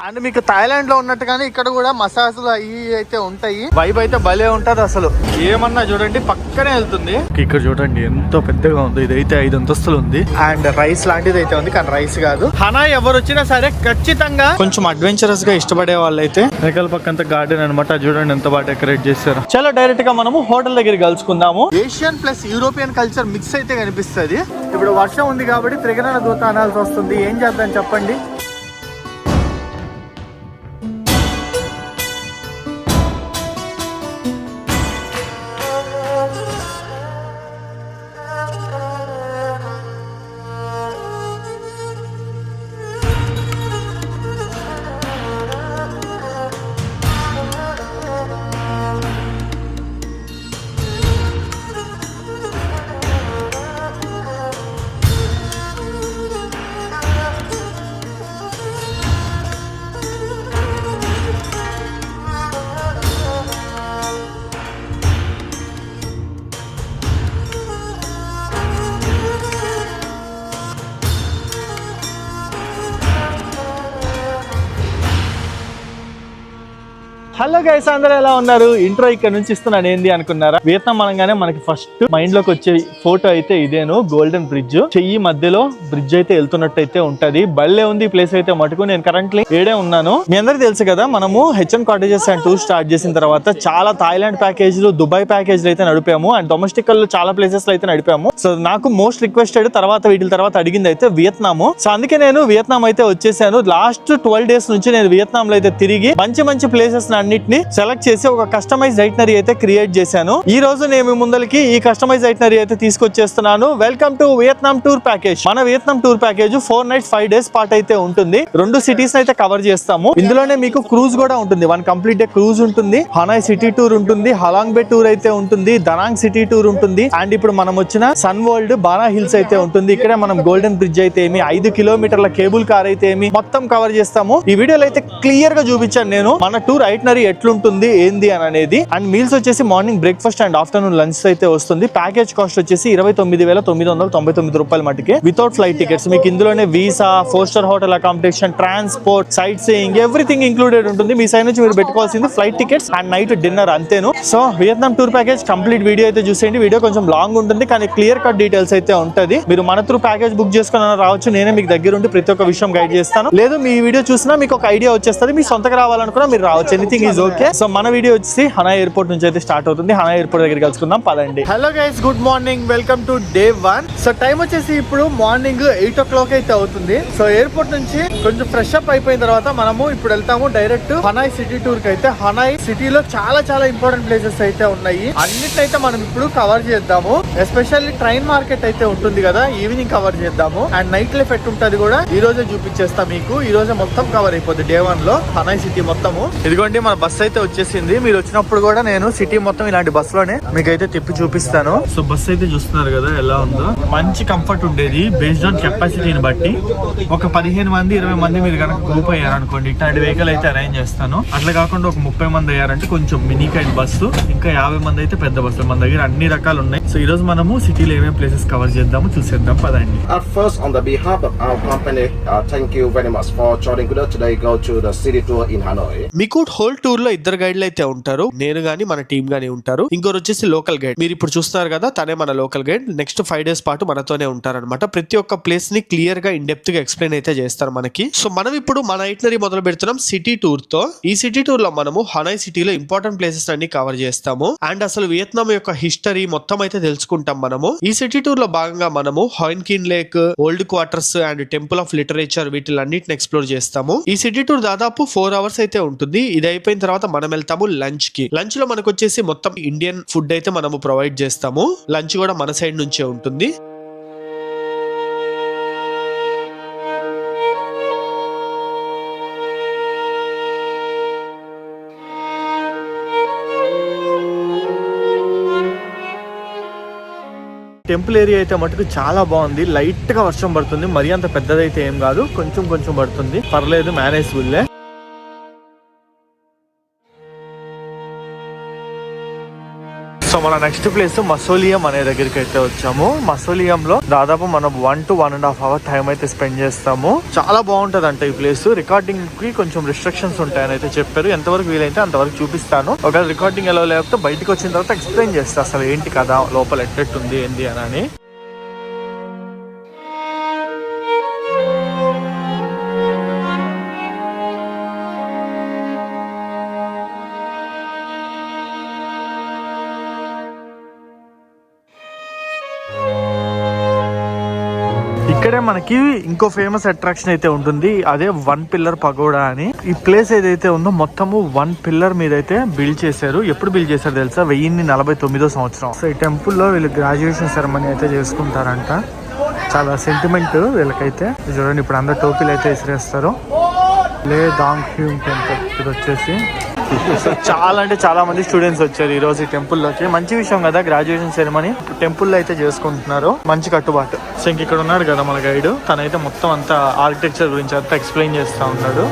And మీకు Thailand లో ఉన్నట్టుగానే ఇక్కడ కూడా మసాజ్లు అవి అయితే ఉంటాయి. వైబ్ అయితే భలే ఉంటది అసలు. ఏమన్నా చూడండి పక్కనే వెళ్తుంది. ఇక్కడ చూడండి ఎంతో పెద్దగా ఉంది. ఇదైతే 5 అంతస్తులు ఉంది. అండ్ రైస్ లాంటిది అయితే ఉంది కానీ రైస్ కాదు. హనాయ్ ఎవరు వచ్చినా సరే ఖచ్చితంగా కొంచెం అడ్వెంచరస్ గా ఇష్టపడే వాళ్ళు అయితే వెనకాల పక్కంతా గార్డెన్ అనమాట. చూడండి ఎంత బాగా డెకరేట్ చేశారు. చాలా డైరెక్ట్ గా మనము హోటల్ దగ్గర కలుసుకుందాము. Asian plus European culture mix అయితే కనిపిస్తుంది. ఇప్పుడు వర్షం ఉంది కాబట్టి త్రిగణన దూత అనాల్సి వస్తుంది. ఏం చేద్దాం చెప్పండి. హలో గైస్, అందరూ ఎలా ఉన్నారు? ఇంట్రో ఇక్కడ నుంచి ఇస్తున్నాను. ఏంది అనుకున్నారా? వియత్నాం అనగానే మనకి ఫస్ట్ మైండ్ లోకి వచ్చే ఫోటో అయితే ఇదేను. Golden bridge. చెయ్యి మధ్యలో బ్రిడ్జ్ అయితే వెళ్తున్నట్టు అయితే ఉంటది. బల్లే ఉంది ప్లేస్ అయితే మటుకు. నేను కరెంట్లీ ఏడే ఉన్నాను. మీ అందరికి తెలుసు కదా, మనము HN cottages and tour start చేసిన తర్వాత చాలా థాయిలాండ్ ప్యాకేజ్లు, దుబాయ్ ప్యాకేజ్లు అయితే నడిపాము. అండ్ డొమెస్టిక్ లో చాలా ప్లేసెస్ లో అయితే నడిపాము. సో నాకు మోస్ట్ రిక్వెస్టెడ్ తర్వాత వీటి తర్వాత అడిగింది అయితే వియత్నాము. సో అందుకే నేను వియత్నాం అయితే వచ్చేసాను. లాస్ట్ 12 days నుంచి నేను వియత్నాం లో అయితే తిరిగి మంచి మంచి ప్లేసెస్ అన్నిటిని సెలెక్ట్ చేసి ఒక కస్టమైజ్ ఐటనరీ అయితే క్రియేట్ చేశాను. ఈ రోజు నేను ముందరికి ఈ కస్టమైజ్ ఐటనరీ అయితే తీసుకొచ్చేస్తున్నాను. Welcome to Vietnam tour package. మన Vietnam tour package 4 nights 5 days పాటు అయితే ఉంటుంది. 2 cities అయితే కవర్ చేస్తాము. ఇందులోనే మీకు క్రూజ్ కూడా ఉంటుంది. 1 complete డే క్రూజ్ ఉంటుంది. హనాయ్ సిటీ టూర్ ఉంటుంది. హలాంగ్ బే టూర్ అయితే ఉంటుంది. దనాంగ్ సిటీ టూర్ ఉంటుంది. అండ్ ఇప్పుడు మనం వచ్చిన సన్ వరల్డ్ బానా హిల్స్ అయితే ఉంటుంది. ఇక్కడే మనం గోల్డెన్ బ్రిడ్జ్ అయితే ఏమి, 5 kilometerల కేబుల్ కార్ అయితే ఏమి మొత్తం కవర్ చేస్తాము. ఈ వీడియోలో అయితే క్లియర్ గా చూపించాను నేను మన టూర్ ఐటనరీ ఎట్లుంటుంది ఏంది అని అనేది. అండ్ మీల్స్ వచ్చేసి morning breakfast and afternoon lunch అయితే వస్తుంది. ప్యాకేజ్ కాస్ట్ వచ్చేసి 29,999 రూపాయలు మటుకే వితౌట్ ఫ్లైట్ టికెట్స్. మీకు ఇందులోనే visa, 4-star hotel accommodation, transport, sightseeing everything included ఉంటుంది. మీ సైడ్ నుంచి మీరు పెట్టుకోవాల్సింది flight tickets and night dinner అంతేను. So Vietnam tour package complete video అయితే చూసేయండి. వీడియో కొంచెం లాంగ్ ఉంటుంది కానీ క్లియర్ కట్ డీటెయిల్స్ అయితే ఉంటుంది. మీరు మన త్రూ ప్యాకేజ్ బుక్ చేసుకుని రావచ్చు. నేనే మీకు దగ్గర ఉండి ప్రతి ఒక్క విషయం గైడ్ చేస్తాను. లేదు మీ వీడియో చూసినా మీకు ఒక ఐడియా వచ్చేస్తుంది. మీ సొంతగా రావాలనుకున్నా మీరు రావచ్చు. Anything is okay. సో మన వీడియో వచ్చి హనాయ్ ఎయిర్పోర్ట్ నుంచి అయితే స్టార్ట్ అవుతుంది. హనాయ్ ఎయిర్పోర్ట్ దగ్గర కలుసుకుందాం పదండి. Hello guys, good morning. Welcome to day 1. So time వచ్చేసి ఇప్పుడు మార్నింగ్ 8 o'clock అయితే అవుతుంది. సో ఎయిర్పోర్ట్ నుంచి కొంచెం ఫ్రెష్ అప్ అయిపోయిన తర్వాత మనము ఇప్పుడు వెళ్తాము డైరెక్ట్ హనాయ్ సిటీ టూర్ కి అయితే. హనాయ్ సిటీలో చాలా చాలా ఇంపార్టెంట్ ప్లేసెస్ అయితే ఉన్నాయి. అన్నిటినైతే మనం ఇప్పుడు కవర్ చేద్దాము. ఎస్పెషల్లీ ట్రైన్ మార్కెట్ అయితే ఉంటుంది కదా, ఈవినింగ్ కవర్ చేద్దాము. అండ్ నైట్ లైఫ్ ఎట్టుంటది కూడా ఈ రోజే చూపించేస్తా మీకు. ఈ రోజే మొత్తం కవర్ అయిపోద్ది డే 1 లో హనాయ్ సిటీ మొత్తము. ఇదిగోండి మన బస్ అయితే వచ్చేసింది. మీరు వచ్చినప్పుడు కూడా నేను సిటీ మొత్తం ఇలాంటి బస్ లోనే మీకైతే తిప్పి చూపిస్తాను. సో బస్ అయితే చూస్తున్నారు కదా ఎలా ఉందో. మంచి కంఫర్ట్ ఉండేది బేస్డ్ ఆన్ కెపాసిటీని బట్టి. ఒక 15 మంది 20 మంది మీరు కనుక గ్రూప్ అయ్యారనుకోండి, ఇట్లాంటి వెహికల్ అయితే అరేంజ్ చేస్తాను. అట్లా కాకుండా ఒక 30 మంది అయ్యారంటే కొంచెం మినీ కైండ్ బస్సు, ఇంకా 50 మంది అయితే పెద్ద బస్సులు. మన దగ్గర అన్ని రకాలు ఉన్నాయి. సో ఈ రోజు మనము సిటీలో ఏమేమి ప్లేసెస్ కవర్ చేద్దాము చూసేద్దాం పదండి. First, on the behalf of our company, thank you very much for joining us today. Go to the city tour in Hanoi. మీకు హోల్ టూర్ లో 2 గైడ్లు అయితే ఉంటారు. నేను గానీ మన టీమ్ గానీ ఉంటారు. ఇంకోరు వచ్చేసి లోకల్ గైడ్. మీరు ఇప్పుడు చూస్తున్నారు కదా, తనే మన లోకల్ గైడ్. నెక్స్ట్ 5 days పాటు మనతోనే ఉంటారన్నమాట. ప్రతి ఒక్క ప్లేస్ ని క్లియర్ గా ఇన్ డెప్త్ గా ఎక్స్ప్లెయిన్ అయితే చేస్తారు మనకి. సో మనం ఇప్పుడు మన ఐటనరీ మొదలు పెడుతున్నాం సిటీ టూర్ తో. ఈ సిటీ టూర్ లో మనము హనాయ్ సిటీలో ఇంపార్టెంట్ ప్లేసెస్ అన్ని కవర్ చేస్తాము. అండ్ అసలు వియత్నాం యొక్క హిస్టరీ మొత్తం అయితే తెలుసుకుంటాం మనము. ఈ సిటీ టూర్ లో భాగంగా మనము Hoan Kiem lake, old quarters and temple of literature వీటిలన్నిటిని ఎక్స్ప్లోర్ చేస్తాము. ఈ సిటీ టూర్ దాదాపు 4 hours అయితే ఉంటుంది. ఇది అయిపోయిన తర్వాత మనం వెళ్తాము లంచ్ కి. లంచ్ లో మనకు వచ్చేసి మొత్తం ఇండియన్ ఫుడ్ అయితే మనము ప్రొవైడ్ చేస్తాము. లంచ్ కూడా మన సైడ్ నుంచే ఉంటుంది. టెంపుల్ ఏరియా అయితే మటుకు చాలా బాగుంది. లైట్ గా వర్షం పడుతుంది. మరీ అంత పెద్దదైతే ఏం కాదు, కొంచెం కొంచెం పడుతుంది. పర్లేదు, మేనేజబుల్లే. సో సో మన నెక్స్ట్ ప్లేస్ మసోలియం అనే దగ్గరికి అయితే వచ్చాము. మసోలియం లో దాదాపు మనం 1 to 1.5 hour టైం అయితే స్పెండ్ చేస్తాము. చాలా బాగుంటది అంటే ఈ ప్లేస్. రికార్డింగ్ కి కొంచెం రిస్ట్రిక్షన్స్ ఉంటాయని అయితే చెప్పారు. ఎంతవరకు వీలైతే అంతవరకు చూపిస్తాను. ఒకవేళ రికార్డింగ్ ఎలా లేకపోతే బయటకు వచ్చిన తర్వాత ఎక్స్ప్లెయిన్ చేస్తా అసలు ఏంటి కదా లోపల ఎట్టెట్టుంది ఏంటి అని. ఇక్కడే మనకి ఇంకో ఫేమస్ అట్రాక్షన్ అయితే ఉంటుంది. అదే 1 pillar పగోడా అని. ఈ ప్లేస్ ఏదైతే ఉందో మొత్తము 1 pillar మీద అయితే బిల్డ్ చేశారు. ఎప్పుడు బిల్డ్ చేశారు తెలుసా? 1049వ సంవత్సరం. సో ఈ టెంపుల్ లో వీళ్ళు గ్రాడ్యుయేషన్ సెరమనీ అయితే చేసుకుంటారంట. చాలా సెంటిమెంట్ వీళ్ళకైతే. చూడండి ఇప్పుడు అందరు టోపీలు అయితే విసిరేస్తారు. లే దాంగ్ హ్యూమ్ టెంపుల్ ఇది వచ్చేసి. సో చాలా అంటే చాలా మంది స్టూడెంట్స్ వచ్చారు ఈ రోజు ఈ టెంపుల్ లోకి. మంచి విషయం కదా, గ్రాడ్యుయేషన్ సెరమనీ టెంపుల్ లో అయితే చేసుకుంటున్నారు. మంచి కట్టుబాటు. సో ఇంక ఇక్కడ ఉన్నాడు కదా మన గైడ్, తనైతే మొత్తం అంతా ఆర్కిటెక్చర్ గురించి అంతా ఎక్స్ప్లెయిన్ చేస్తూ ఉన్నాడు.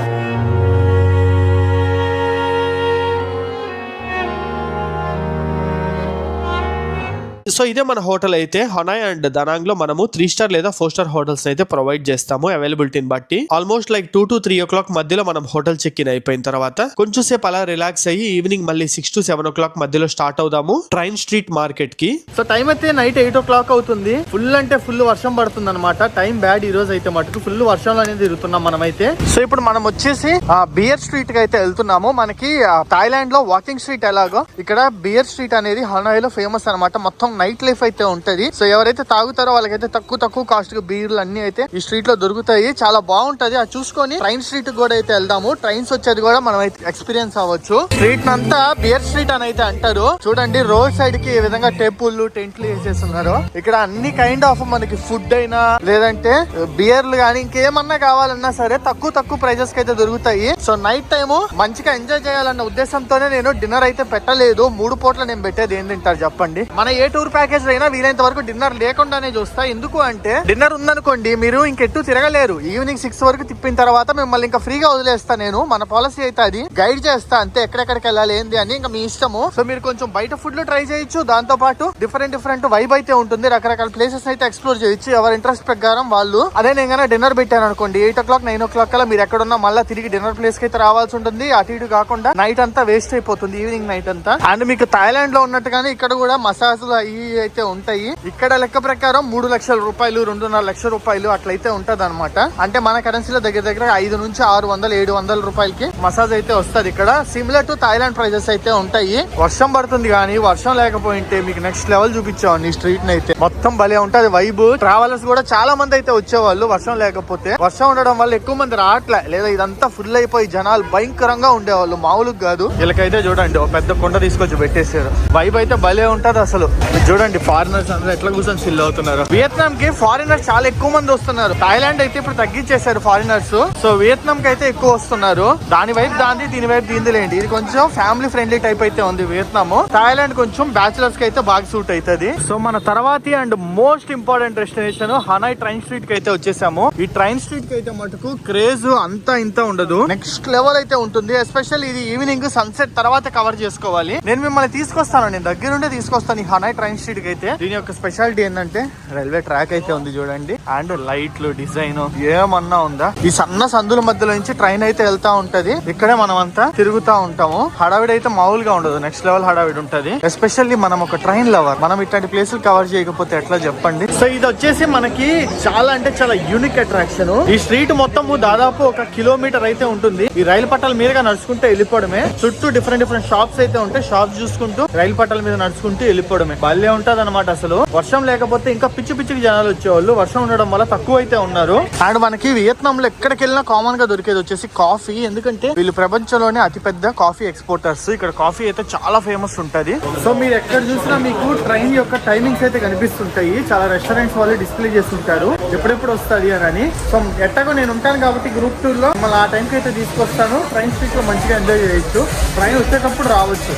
సో ఇదే మన హోటల్ అయితే హనాయ్ అండ్ దనాంగ్ లో మనము 3 star లేదా 4 star హోటల్స్ అయితే ప్రొవైడ్ చేస్తాము అవైలబిలిటీని బట్టి. ఆల్మోస్ట్ లైక్ 2 to 3 o'clock మధ్యలో మనం హోటల్ చెక్ ఇన్ అయిపోయిన తర్వాత కొంచెం సేపు అలా రిలాక్స్ అయ్యి ఈవినింగ్ మళ్ళీ 6 to 7 o'clock మధ్యలో స్టార్ట్ అవుదాము ట్రైన్ స్ట్రీట్ మార్కెట్ కి. సో టైం అయితే నైట్ 8 o'clock అవుతుంది. ఫుల్ అంటే ఫుల్ వర్షం పడుతుంది అనమాట. టైం బ్యాడ్ ఈ రోజు అయితే మటుకు ఫుల్ వర్షంలో అనేది తిరుగుతున్నాం మనం అయితే. సో ఇప్పుడు మనం వచ్చేసి బియర్ స్ట్రీట్ కి అయితే వెళ్తున్నాము. మనకి థాయిలాండ్ లో వాకింగ్ స్ట్రీట్ ఎలాగో ఇక్కడ బియర్ స్ట్రీట్ అనేది హనాయ్ లో ఫేమస్ అనమాట. మొత్తం నైట్ లైఫ్ అయితే ఉంటది. సో ఎవరైతే తాగుతారో వాళ్ళకైతే తక్కువ కాస్ట్ కి బీర్లు అన్ని అయితే ఈ స్ట్రీట్ లో దొరుకుతాయి. చాలా బాగుంటది. అది చూసుకొని ట్రైన్ స్ట్రీట్ కూడా అయితే వెళ్దాము. ట్రైన్స్ వచ్చేది కూడా మనం అయితే ఎక్స్పీరియన్స్ అవ్వచ్చు. స్ట్రీట్ అంతా బియర్ స్ట్రీట్ అని అయితే అంటారు. చూడండి రోడ్ సైడ్ కి ఏ విధంగా టేబుల్ టెంట్లు వేసేస్తున్నారు. ఇక్కడ అన్ని కైండ్ ఆఫ్ మనకి ఫుడ్ అయినా లేదంటే బియర్లు కానీ ఇంకేమన్నా కావాలన్నా సరే తక్కువ ప్రైజెస్ కి అయితే దొరుకుతాయి. సో నైట్ టైమ్ మంచిగా ఎంజాయ్ చేయాలన్న ఉద్దేశంతోనే నేను డిన్నర్ అయితే పెట్టలేదు. 3 పూట్ల నేను పెట్టేది ఏం తింటారు చెప్పండి. మన ఏ టూర్ ప్యాకేజ్ అయినా వీలైనంత వరకు డిన్నర్ లేకుండానే చూస్తా. ఎందుకు అంటే డిన్నర్ ఉందనుకోండి మీరు ఇంకెట్టు తిరగలేరు. ఈవినింగ్ 6 వరకు తిప్పిన తర్వాత మిమ్మల్ని ఇంకా ఫ్రీగా వదిలేస్తా నేను. మన పాలసీ అయితే అది గైడ్ చేస్తా అంతే, ఎక్కడెక్కడికి వెళ్ళాలి ఏంది అని ఇంకా మీ ఇష్టము. సో మీరు కొంచెం బయట ఫుడ్ లో ట్రై చేయొచ్చు. దాంతో పాటు డిఫరెంట్ వైబ్ అయితే ఉంటుంది. రకరకాల ప్లేసెస్ అయితే ఎక్స్ప్లోర్ చేయొచ్చు ఎవరి ఇంట్రెస్ట్ ప్రకారం వాళ్ళు. అదే నేను డిన్నర్ పెట్టాను అనుకోండి 8 o'clock 9 o'clock కల్లా మీరు ఎక్కడున్నా మళ్ళీ తిరిగి డిన్నర్ ప్లేస్ కి అయితే రావాల్సి ఉంటుంది. అటు ఇటు కాకుండా నైట్ అంతా వేస్ట్ అయిపోతుంది, ఈవినింగ్ నైట్ అంతా. అండ్ మీకు థాయిలాండ్ లో ఉన్నట్టుగానే ఇక్కడ కూడా మసాజ్లు అవి అయితే ఉంటాయి. ఇక్కడ లెక్క ప్రకారం 3 లక్షల రూపాయలు 2.5 లక్షల రూపాయలు అట్లయితే ఉంటది అనమాట. అంటే మన కరెన్సీలో దగ్గర 5 నుంచి 600-700 రూపాయలకి మసాజ్ అయితే వస్తుంది. ఇక్కడ సిమిలర్ టు థాయిలాండ్ ప్రైజెస్ అయితే ఉంటాయి. వర్షం పడుతుంది కానీ వర్షం లేకపోయింటే మీకు నెక్స్ట్ లెవెల్ చూపించామండి ఈ స్ట్రీట్ అయితే. మొత్తం భలే ఉంటది వైబ్. ట్రావెలర్స్ కూడా చాలా మంది అయితే వచ్చేవాళ్ళు వర్షం లేకపోతే. వర్షం ఉండడం వల్ల ఎక్కువ మంది రావట్లే, లేదా ఇదంతా ఫుల్ అయిపోయి జనాలు భయంకరంగా ఉండేవాళ్ళు, మామూలుగా కాదు. వీళ్ళకైతే చూడండి ఒక పెద్ద కొండ తీసుకొచ్చి పెట్టేసారు. వైబ్ అయితే భలే ఉంటది అసలు. చూడండి ఫారినర్స్ అందరూ ఎట్లా కూర్చొని చిల్ అవుతున్నారు. వియత్నాం కి ఫారినర్స్ చాలా ఎక్కువ మంది వస్తున్నారు. థాయిలాండ్ అయితే ఇప్పుడు తగ్గించేశారు ఫారినర్స్. సో వియత్నాం కి అయితే ఎక్కువ వస్తున్నారు. దాని వైపు దాంది దీని వైపు దీంది లేండి. ఇది కొంచెం ఫ్యామిలీ ఫ్రెండ్లీ టైప్ అయితే ఉంది వియత్నాం. థాయిలాండ్ కొంచెం బ్యాచులర్స్ కి అయితే బాగా సూట్ అవుతుంది. సో మన తర్వాతి and most important destination Hanoi train street కి అయితే వచ్చేసాము. ఈ ట్రైన్ స్ట్రీట్ కి అయితే మటుకు క్రేజ్ అంతా ఇంత ఉండదు, నెక్స్ట్ లెవెల్ అయితే ఉంటుంది. ఎస్పెషల్ ఇది ఈవినింగ్ సన్సెట్ తర్వాత కవర్ చేసుకోవాలి. నేను మిమ్మల్ని తీసుకొస్తాను, నేను దగ్గరుండే తీసుకొస్తాను ఈ హనాయ్ ట్రైన్ స్ట్రీట్ కి అయితే. దీని యొక్క స్పెషాలిటీ ఏంటంటే రైల్వే ట్రాక్ అయితే ఉంది చూడండి. అండ్ లైట్లు డిజైన్ ఏమన్నా ఉందా. ఈ సన్న సందుల మధ్యలో నుంచి ట్రైన్ అయితే వెళ్తా ఉంటది. ఇక్కడే మనం అంతా తిరుగుతా ఉంటాము. హడావిడి అయితే మామూలుగా ఉండదు, నెక్స్ట్ లెవెల్ హడావిడి ఉంటది. ఎస్పెషల్లీ మనం ఒక ట్రైన్ లవర్, మనం ఇట్లాంటి ప్లేసులు కవర్ చేయకపోతే ఎట్లా చెప్పండి. సో ఇది వచ్చేసి మనకి చాలా అంటే చాలా యూనిక్ అట్రాక్షన్. ఈ స్ట్రీట్ మొత్తము దాదాపు 1 కిలోమీటర్ అయితే ఉంటుంది. ఈ రైలు పట్టాల మీదుగా నడుచుకుంటే వెళ్ళిపోవడమే. చుట్టూ డిఫరెంట్ షాప్స్ అయితే ఉంటాయి. షాప్స్ చూసుకుంటూ రైలు పట్టాల మీద నడుచుకుంటూ వెళ్ళిపోవడమే. భలే ఉంటది అనమాట అసలు. వర్షం లేకపోతే ఇంకా పిచ్చి జనాలు వచ్చేవాళ్ళు. వర్షం ఉండడం వల్ల తక్కువ అయితే ఉన్నారు. అండ్ మనకి వియత్నాం లో ఎక్కడికి వెళ్ళినా కామన్ గా దొరికేది వచ్చేసి కాఫీ. ఎందుకంటే వీళ్ళు ప్రపంచంలోనే అతిపెద్ద కాఫీ ఎక్స్పోర్టర్స్. ఇక్కడ కాఫీ అయితే చాలా ఫేమస్ ఉంటది. సో మీరు ఎక్కడ చూసినా మీకు ట్రైన్ యొక్క టైమింగ్స్ అయితే కనిపిస్తుంటాయి. చాలా రెస్టారెంట్స్ వాళ్ళు డిస్ప్లే చేస్తుంటారు ఎప్పుడెప్పుడు వస్తుంది అని. సో ఎట్టగో నేను ఉంటాను కాబట్టి గ్రూప్ టూర్ లో మళ్ళీ ఆ టైంకి అయితే తీసుకొస్తాను. ట్రైన్ స్ట్రీట్ లో మంచిగా ఎంజాయ్ చేయొచ్చు. ట్రైన్ వచ్చేటప్పుడు రావచ్చు.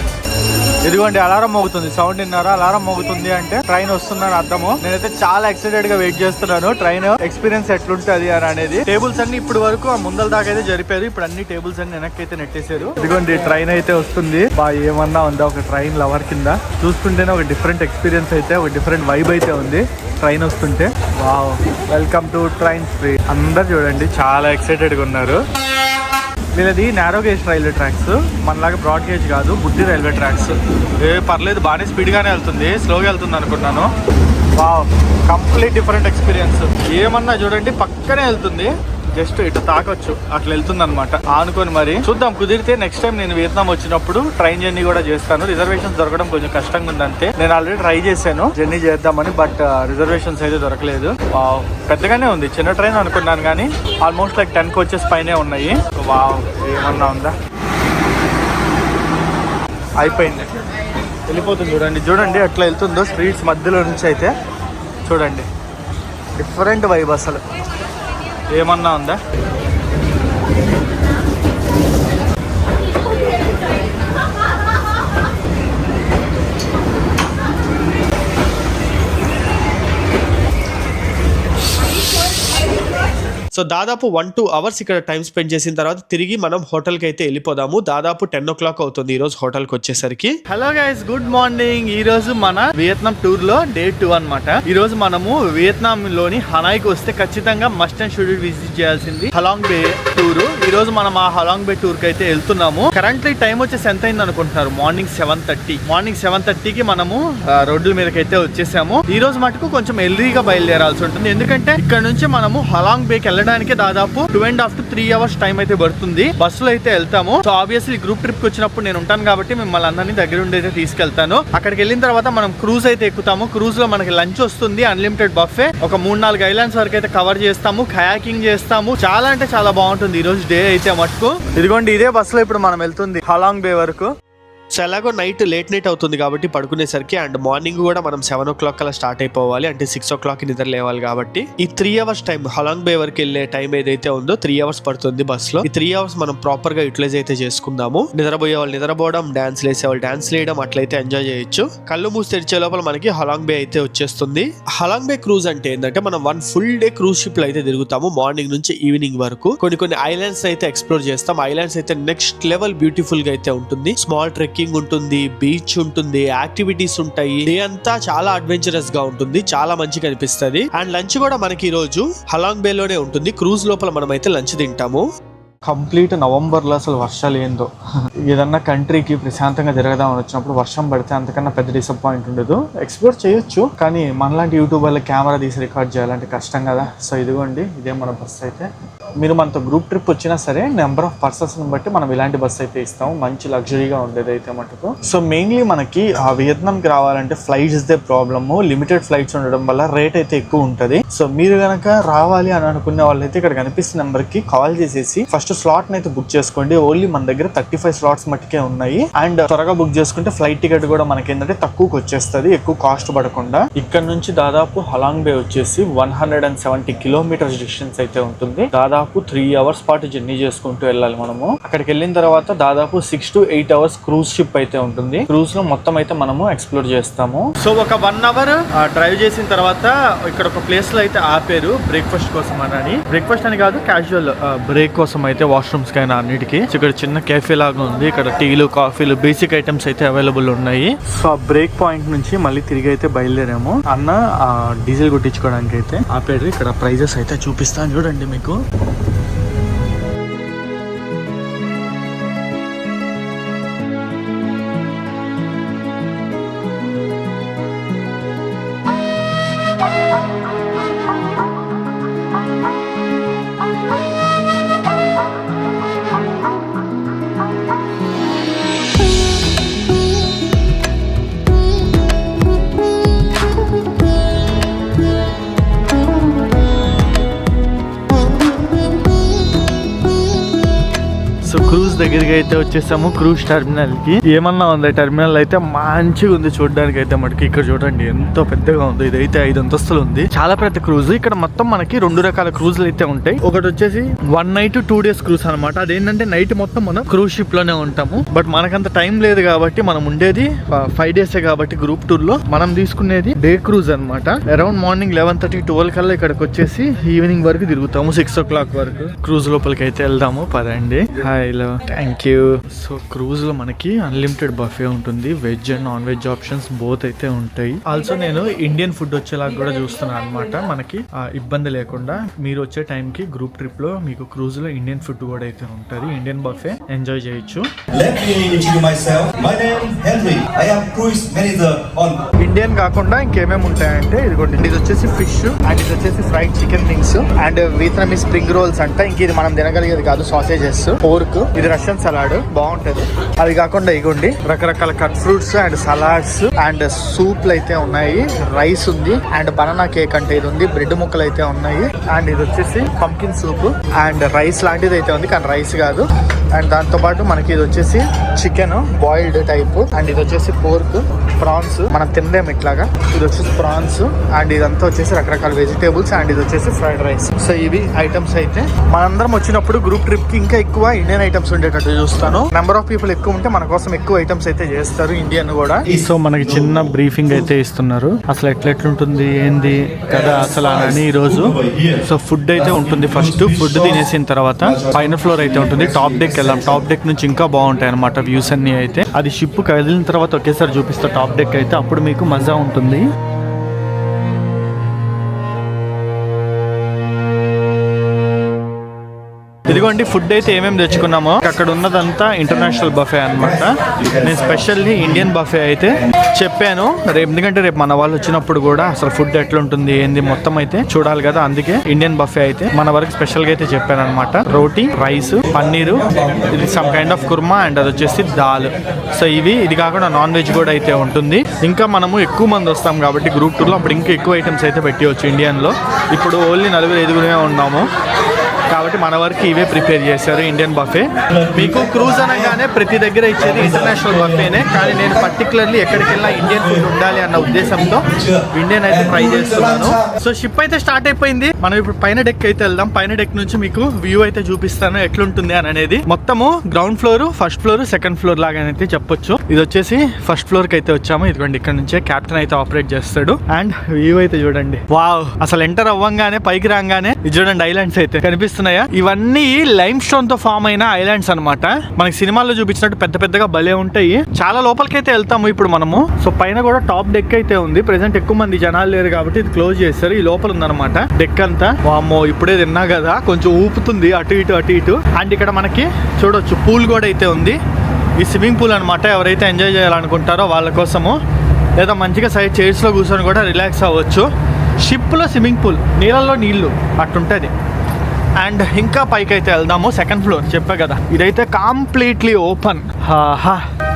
ఇదిగోండి అలారం మోగుతుంది, సౌండ్ విన్నారా? అలారం మోగుతుంది అంటే ట్రైన్ వస్తుందని అర్థము. నేనైతే చాలా ఎక్సైటెడ్ గా వెయిట్ చేస్తున్నాను ట్రైన్ ఎక్స్పీరియన్స్ ఎట్లుంటది అని అనేది. టేబుల్స్ అన్ని ఇప్పుడు వరకు ఆ ముందల దాకా అయితే జరిపారు, ఇప్పుడు అన్ని టేబుల్స్ అన్ని వెనక్కి అయితే నెట్టేశారు. ఇదిగోండి ట్రైన్ అయితే వస్తుంది. ఏమన్నా ఉందా ఒక ట్రైన్ లవర్ కింద చూస్తుంటేనే ఒక డిఫరెంట్ ఎక్స్పీరియన్స్ అయితే, ఒక డిఫరెంట్ వైబ్ అయితే ఉంది ట్రైన్ వస్తుంటే. Wow, welcome to train street. అందరు చూడండి చాలా ఎక్సైటెడ్ గా ఉన్నారు. వీళ్ళది నారో గేజ్ రైల్వే ట్రాక్స్, మనలాగా బ్రాడ్ గేజ్ కాదు, బుద్ధి రైల్వే ట్రాక్స్. పర్లేదు, బాగానే స్పీడ్ గానే వెళ్తుంది, స్లోగా వెళ్తుంది అనుకున్నాను. Wow, complete different experience. ఏమన్నా చూడండి పక్కనే వెళ్తుంది, జస్ట్ ఇటు తాకొచ్చు అట్లా వెళ్తుంది అనమాట ఆనుకొని. మరి చూద్దాం, కుదిరితే నెక్స్ట్ టైం నేను వియత్నాం వచ్చినప్పుడు ట్రైన్ జర్నీ కూడా చేస్తాను. రిజర్వేషన్స్ దొరకడం కొంచెం కష్టంగా ఉంది అంతే. నేను ఆల్రెడీ ట్రై చేశాను జర్నీ చేద్దామని, బట్ రిజర్వేషన్స్ అయితే దొరకలేదు. పెద్దగానే ఉంది, చిన్న ట్రైన్ అనుకున్నాను కానీ ఆల్మోస్ట్ లైక్ 10 కోచెస్ పైనే ఉన్నాయి. వావ్, ఏమన్నా ఉందా, అయిపోయింది, వెళ్ళిపోతుంది. చూడండి చూడండి ఎట్లా వెళ్తుందో స్ట్రీట్స్ మధ్యలో నుంచి అయితే. చూడండి డిఫరెంట్ వైబ్ అసలు, ఏమన్నా ఉందా. సో దాదాపు 1-2 అవర్స్ ఇక్కడ టైం స్పెండ్ చేసిన తర్వాత తిరిగి మనం హోటల్ కి అయితే వెళ్ళిపోదాము. దాదాపు 10 o'clock అవుతుంది ఈ రోజు హోటల్ కి వచ్చేసరికి. Hello guys, good morning. ఈ రోజు మన వియత్నాం టూర్ లో డే 2 అన్నమాట. ఈ రోజు మనము వియత్నాం లోని హనాయ్ కి వస్తే ఖచ్చితంగా మస్ట్ అండ్ షుడ్ విజిట్ చేయాల్సింది హలాంగ్ బే టూర్. ఈ రోజు మనం ఆ హలాంగ్ బే టూర్ కి అయితే వెళ్తున్నాము. కరెంట్లీ టైం వచ్చేసి ఎంత అయింది అనుకుంటున్నారు? మార్నింగ్ 7:30. మార్నింగ్ 7:30కి మనము రోడ్ల మీదకి అయితే వచ్చేసాము. ఈ రోజు మటుకు కొంచెం ఎర్లీగా బయలుదేరాల్సి ఉంటుంది, ఎందుకంటే ఇక్కడ నుంచి మనము హలాంగ్ బేకి వెళ్ళడానికి దాదాపు 2.5 to 3 hours టైం అయితే పడుతుంది. బస్సులో అయితే వెళ్తాము. సో ఆబ్వియస్లీ గ్రూప్ ట్రిప్ కి వచ్చినప్పుడు నేను ఉంటాను కాబట్టి మిమ్మల్ని అందరినీ దగ్గర ఉండి అయితే తీసుకెళ్తాను. అక్కడికి వెళ్ళిన తర్వాత మనం క్రూజ్ అయితే ఎక్కుతాము. క్రూజ్ లో మనకి లంచ్ వస్తుంది, అన్లిమిటెడ్ బఫే. ఒక 3-4 ఐలాండ్స్ వరకు అయితే కవర్ చేస్తాము, కయాకింగ్ చేస్తాము. చాలా అంటే చాలా బాగుంటుంది ఈ రోజు డే అయితే మటుకు. ఇదిగోండి ఇదే బస్సులో ఇప్పుడు మనం వెళ్తుంది హలాంగ్ బే వరకు. సో ఎలాగో నైట్ లేట్ నైట్ అవుతుంది కాబట్టి పడుకునేసరికి, అండ్ మార్నింగ్ కూడా మనం 7 o'clock అలా స్టార్ట్ అయిపోవాలి, అంటే 6 o'clock నిద్ర లేవాలి కాబట్టి ఈ 3 hours టైం హలాంగ్ బే వరకు వెళ్ళే టైం ఏదైతే ఉందో 3 hours పడుతుంది బస్ లో. ఈ 3 hours మనం ప్రాపర్ గా యూటిలైజ్ అయితే చేసుకుందాము. నిద్రపోయే వాళ్ళు నిద్రపోవడం, డాన్స్ వేసే వాళ్ళు డాన్స్ వేయడం, అట్లయితే ఎంజాయ్ చేయొచ్చు. కళ్ళు మూసి తెరిచే లోపల మనకి హలాంగ్ బే అయితే వచ్చేస్తుంది. హలాంగ్ బే క్రూజ్ అంటే ఏంటంటే మనం 1 full day క్రూజ్ షిప్ లో అయితే తిరుగుతాము, మార్నింగ్ నుంచి ఈవినింగ్ వరకు. కొన్ని ఐలాండ్స్ అయితే ఎక్స్ప్లోర్ చేస్తాం. ఐలాండ్స్ అయితే నెక్స్ట్ లెవెల్ బ్యూటిఫుల్ గా అయితే ఉంటుంది. స్మాల్ ట్రెక్కింగ్ ఉంటుంది, బీచ్ ఉంటుంది, యాక్టివిటీస్ ఉంటాయి. డే అంతా చాలా అడ్వెంచరస్ గా ఉంటుంది, చాలా మంచిగా అనిపిస్తుంది. అండ్ లంచ్ కూడా మనకి ఈ రోజు హలాంగ్ బే లోనే ఉంటుంది. క్రూజ్ లోపల మనం అయితే లంచ్ తింటాము. కంప్లీట్ నవంబర్లో అసలు వర్షాలు ఏందో. ఏదన్నా కంట్రీకి ప్రశాంతంగా తిరగదామని వచ్చినప్పుడు వర్షం పడితే అంతకన్నా పెద్ద డిసప్పాయింట్ ఉండదు. ఎక్స్ప్లోర్ చేయొచ్చు, కానీ మనలాంటి యూట్యూబర్ల కెమెరా తీసి రికార్డ్ చేయాలంటే కష్టం కదా. సో ఇదిగోండి ఇదే మన బస్ అయితే. మీరు మనతో గ్రూప్ ట్రిప్ వచ్చినా సరే నెంబర్ ఆఫ్ పర్సన్స్ బట్టి మనం ఇలాంటి బస్ అయితే ఇస్తాము, మంచి లగ్జరీగా ఉండేది అయితే మటుకు. సో మెయిన్లీ మనకి ఆ వియత్నాంకి రావాలంటే flights they problem. Limited flights ఉండడం వల్ల రేట్ అయితే ఎక్కువ ఉంటుంది. సో మీరు కనుక రావాలి అని అనుకునే వాళ్ళైతే ఇక్కడ కనిపిస్తున్న నెంబర్కి కాల్ చేసేసి ఫస్ట్ స్లాట్ అయితే బుక్ చేసుకోండి. ఓన్లీ మన దగ్గర 35 slots మట్టుకే ఉన్నాయి. అండ్ త్వరగా బుక్ చేసుకుంటే ఫ్లైట్ టికెట్ కూడా మనకి ఏంటంటే తక్కువకి వచ్చేస్తుంది, ఎక్కువ కాస్ట్ పడకుండా. ఇక్కడ నుంచి దాదాపు హలాంగ్ బే వచ్చేసి 170 kilometers డిస్టెన్స్ అయితే ఉంటుంది. దాదాపు 3 hours పాటు జర్నీ చేసుకుంటూ వెళ్ళాలి మనము. అక్కడికి వెళ్ళిన తర్వాత దాదాపు 6 to 8 hours క్రూజ్ షిప్ అయితే ఉంటుంది. క్రూజ్ లో మొత్తం అయితే మనము ఎక్స్ప్లోర్ చేస్తాము. సో ఒక 1 hour డ్రైవ్ చేసిన తర్వాత ఇక్కడ ఒక ప్లేస్ లో అయితే ఆపారు బ్రేక్ఫాస్ట్ కోసం అని. బ్రేక్ఫాస్ట్ అని కాదు, క్యాజువల్ బ్రేక్ కోసం అయితే, వాష్రూమ్స్ కైనా అన్నిటికీ. ఇక్కడ చిన్న కేఫే లాగా ఉంది. ఇక్కడ టీలు, కాఫీలు, బేసిక్ ఐటమ్స్ అయితే అవైలబుల్ ఉన్నాయి. సో ఆ బ్రేక్ పాయింట్ నుంచి మళ్ళీ తిరిగి అయితే బయలుదేరాము. అన్న డీజిల్ కొట్టించుకోవడానికి అయితే ఆపేరు. ఇక్కడ ప్రైజెస్ అయితే చూపిస్తాను చూడండి మీకు. సో క్రూజ్ దగ్గరికి అయితే వచ్చేసాము, క్రూజ్ టెర్మినల్ కి. ఏమన్నా ఉంది టెర్మినల్ అయితే మంచిగా ఉంది చూడడానికి అయితే మటుకు. ఇక్కడ చూడండి ఎంతో పెద్దగా ఉంది, ఇదైతే 5 అంతస్తులు ఉంది, చాలా పెద్ద క్రూజ్. ఇక్కడ మొత్తం మనకి 2 రకాల క్రూజ్లు అయితే ఉంటాయి. ఒకటి వచ్చేసి 1 నైట్ 2 డేస్ క్రూజ్ అనమాట. అదేంటంటే నైట్ మొత్తం మనం క్రూజ్ షిప్ లోనే ఉంటాము. బట్ మనకంత టైం లేదు కాబట్టి మనం ఉండేది 5 డేసే కాబట్టి గ్రూప్ టూర్ లో మనం తీసుకునేది డే క్రూజ్ అనమాట. అరౌండ్ మార్నింగ్ 11:30-12 కల్లా ఇక్కడికి వచ్చేసి ఈవినింగ్ వరకు తిరుగుతాము, 6 o'clock వరకు. క్రూజ్ లోపలికి అయితే వెళ్దాము పదండి. Hello, thank you. So cruise లో మనకి అన్లిమిటెడ్ బఫే ఉంటుంది, veg and non veg options both అయితే ఉంటాయి. ఆల్సో నేను ఇండియన్ ఫుడ్ వచ్చేలాగా కూడా చూస్తున్నాను అనమాట, మనకి ఇబ్బంది లేకుండా. మీరు వచ్చే టైం కి గ్రూప్ ట్రిప్ లో మీకు క్రూజ్ లో ఇండియన్ ఫుడ్ కూడా అయితే ఉంటుంది, ఇండియన్ బఫే ఎంజాయ్ చేయొచ్చు. Let me introduce myself. My name Henry. I am cruise manager on. Indian కాకుండా ఇంకేమేమి ఉంటాయంటే ఇదిగోండి, ఇది వచ్చేసి ఫిష్ అండ్ ఇది వచ్చేసి fried chicken wings and Vietnamese spring rolls అంట. ఇంక ఇది మనం తినగలిగేది కాదు, సాసేజెస్, పోర్క్, ఇది రష్యన్ సలాడ్ బాగుంటది. అది కాకుండా ఇగోండి రకరకాల cut fruits and salads and సూప్లు అయితే ఉన్నాయి, రైస్ ఉంది అండ్ బనానా కేక్ అంటే ఇది ఉంది, బ్రెడ్ ముక్కలు అయితే ఉన్నాయి అండ్ ఇది వచ్చేసి పంకిన్ సూప్ అండ్ రైస్ లాంటిది అయితే ఉంది కానీ రైస్ కాదు. అండ్ దాంతో పాటు మనకి ఇది వచ్చేసి చికెన్ బాయిల్డ్ టైప్ అండ్ ఇది వచ్చేసి పోర్క్, ప్రాన్స్ మనం తినలేము ఇట్లాగా, ఇది వచ్చేసి ప్రాన్స్ అండ్ ఇదంతా వచ్చేసి రకరకాల వెజిటేబుల్స్ అండ్ ఇది వచ్చేసి ఫ్రైడ్ రైస్. సో ఇవి ఐటమ్స్ అయితే. మనందరం వచ్చినప్పుడు గ్రూప్ ట్రిప్ కి ఇంకా ఎక్కువ ఇండియన్ ఐటమ్స్ ఉండేటట్టు చూస్తాను. నెంబర్ ఆఫ్ పీపుల్ ఎక్కువ ఉంటే మన కోసం ఎక్కువ ఐటమ్స్ అయితే చేస్తారు ఇండియన్ కూడా. సో మనకి చిన్న బ్రీఫింగ్ అయితే ఇస్తున్నారు, అసలు ఎట్లెట్లుంటుంది ఏంది కదా అసలు అని ఈ రోజు. సో ఫుడ్ అయితే ఉంటుంది, ఫస్ట్ ఫుడ్ తినేసిన తర్వాత పైన ఫ్లోర్ అయితే ఉంటుంది, టాప్ డెక్ వెళ్ళాం. టాప్ డెక్ నుంచి ఇంకా బాగుంటాయి అనమాట వ్యూస్ అన్ని అయితే. అది షిప్ కదిలిన తర్వాత ఒకేసారి చూపిస్తా టాప్ డెక్ అయితే, అప్పుడు మీకు మజా ఉంటుంది. ఇదిగోండి ఫుడ్ అయితే ఏమేమి తెచ్చుకున్నామో. అక్కడ ఉన్నదంతా ఇంటర్నేషనల్ బఫే అనమాట. నేను స్పెషల్లీ ఇండియన్ బఫే అయితే చెప్పాను రేపు, ఎందుకంటే రేపు మన వాళ్ళు వచ్చినప్పుడు కూడా అసలు ఫుడ్ ఎట్లుంటుంది ఏంది మొత్తం అయితే చూడాలి కదా, అందుకే ఇండియన్ బఫే అయితే మన వరకు స్పెషల్ గా అయితే చెప్పాను అనమాట. రోటీ, రైస్, పన్నీరు, ఇది some kind of kurma and అది వచ్చేసి దాల్. సో ఇది కాకుండా నాన్ వెజ్ కూడా అయితే ఉంటుంది. ఇంకా మనము ఎక్కువ మంది వస్తాం కాబట్టి గ్రూప్ టూర్ లో అప్పుడు ఇంకా ఎక్కువ ఐటమ్స్ అయితే పెట్టవచ్చు ఇండియన్ లో. ఇప్పుడు ఓన్లీ 4-5 ఉన్నాము కాబట్టి మన వరకు ఇవే ప్రిపేర్ చేశారు ఇండియన్ బఫే. మీకు క్రూజ్ అనగానే ప్రతి దగ్గర ఇచ్చేది ఇంటర్నేషనల్ బఫేనే, కానీ నేను పర్టికులర్లీ ఎక్కడికి వెళ్ళినా ఇండియన్ ఫుడ్ ఉండాలి అన్న ఉద్దేశంతో ఇండియన్ అయితే ట్రై చేస్తున్నాను. సో షిప్ అయితే స్టార్ట్ అయిపోయింది, మనం ఇప్పుడు పైన డెక్ అయితే వెళ్దాం. పైన డెక్ నుంచి మీకు వ్యూ అయితే చూపిస్తాను ఎట్లుంటుంది అని అనేది. మొత్తము ground floor, first floor, second floor లాగానైతే చెప్పొచ్చు. ఇది వచ్చేసి ఫస్ట్ ఫ్లోర్ కి అయితే వచ్చాము. ఇదిగోండి ఇక్కడ నుంచే కెప్టెన్ అయితే ఆపరేట్ చేస్తాడు అండ్ వ్యూ అయితే చూడండి. వావ్, అసలు ఎంటర్ అవ్వంగానే పైకి రాగానే ఇది చూడండి ఐలాండ్స్ అయితే కనిపిస్తున్నాయా. ఇవన్నీ లైమ్ స్టోన్ తో ఫామ్ అయిన ఐలాండ్స్ అనమాట. మనకి సినిమాల్లో చూపించినట్టు పెద్ద పెద్దగా భలే ఉంటాయి. చాలా లోపలికైతే వెళ్తాము ఇప్పుడు మనము. సో పైన కూడా టాప్ డెక్ అయితే ఉంది. ప్రెసెంట్ ఎక్కువ మంది జనాలు లేరు కాబట్టి ఇది క్లోజ్ చేస్తారు. ఈ లోపల ఉందన్నమాట డెక్ అంతా. వామ్మో, ఇప్పుడే తిన్నా కదా కొంచెం ఊపుతుంది అటు ఇటు. అండ్ ఇక్కడ మనకి చూడొచ్చు పూల్ కూడా అయితే ఉంది. ఈ స్విమ్మింగ్ పూల్ అనమాట. ఎవరైతే ఎంజాయ్ చేయాలనుకుంటారో వాళ్ళ కోసము, లేదా మంచిగా సైడ్ చైర్స్ లో కూర్చొని కూడా రిలాక్స్ అవ్వచ్చు. షిప్ లో స్విమ్మింగ్ పూల్, నీళ్ళల్లో నీళ్లు అట్టుంటది. అండ్ ఇంకా పైకి అయితే వెళ్దాము. సెకండ్ ఫ్లోర్ చెప్పా కదా, ఇదైతే కంప్లీట్లీ ఓపెన్.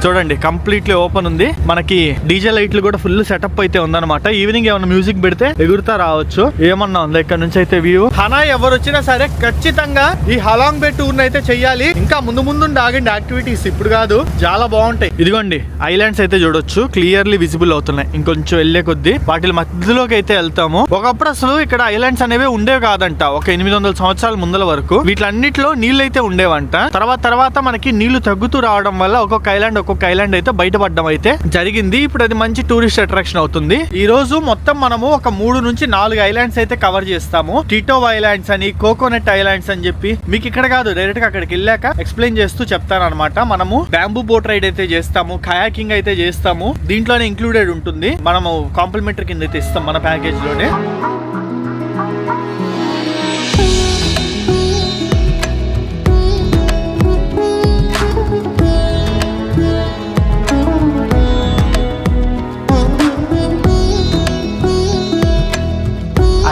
చూడండి కంప్లీట్లీ ఓపెన్ ఉంది. మనకి డీజే లైట్లు కూడా ఫుల్ సెటప్ అయితే ఉందన్నమాట. ఈవినింగ్ ఏమన్నా మ్యూజిక్ పెడితే ఎగురుతా రావచ్చు. ఏమన్నా ఉంది ఇక్కడ నుంచి అయితే వ్యూ. హనాయ్ ఎవరు వచ్చినా సరే ఖచ్చితంగా ఈ హలాంగ్ బే టూర్ అయితే చెయ్యాలి. ఇంకా ముందు ఆగండి యాక్టివిటీస్, ఇప్పుడు కాదు, చాలా బాగుంటాయి. ఇదిగోండి ఐలాండ్స్ అయితే చూడొచ్చు, క్లియర్లీ విజిబుల్ అవుతున్నాయి. ఇంకొంచెం వెళ్లే కొద్దీ వాటి మధ్యలోకి అయితే వెళ్తాము. ఒకప్పుడు అసలు ఇక్కడ ఐలాండ్స్ అనేవి ఉండేవి కాదంట. ఒక 800 సంవత్సరాల ముందల వరకు వీటిలన్నిటిలో నీళ్ళు అయితే ఉండేవంట. తర్వాత మనకి నీళ్లు తగ్గుతూ రావడం వల్ల ఒక్కొక్క ఐలాండ్ అయితే బయటపడడం అయితే జరిగింది. ఇప్పుడు అది మంచి టూరిస్ట్ అట్రాక్షన్ అవుతుంది. ఈ రోజు మొత్తం మనము ఒక 3 నుంచి 4 ఐలాండ్స్ అయితే కవర్ చేస్తాము. టిటో ఐలాండ్స్ అని, కోకోనట్ ఐలాండ్స్ అని చెప్పి మీకు ఇక్కడ కాదు, డైరెక్ట్ గా అక్కడికి వెళ్ళాక ఎక్స్ప్లెయిన్ చేస్తూ చెప్తాను అనమాట. మనము బ్యాంబూ బోట్ రైడ్ అయితే చేస్తాము, కయాకింగ్ అయితే చేస్తాము. దీంట్లోనే ఇంక్లూడెడ్ ఉంటుంది. మనము కాంప్లిమెంటరీ కింద అయితే ఇస్తాం మన ప్యాకేజ్ లోనే.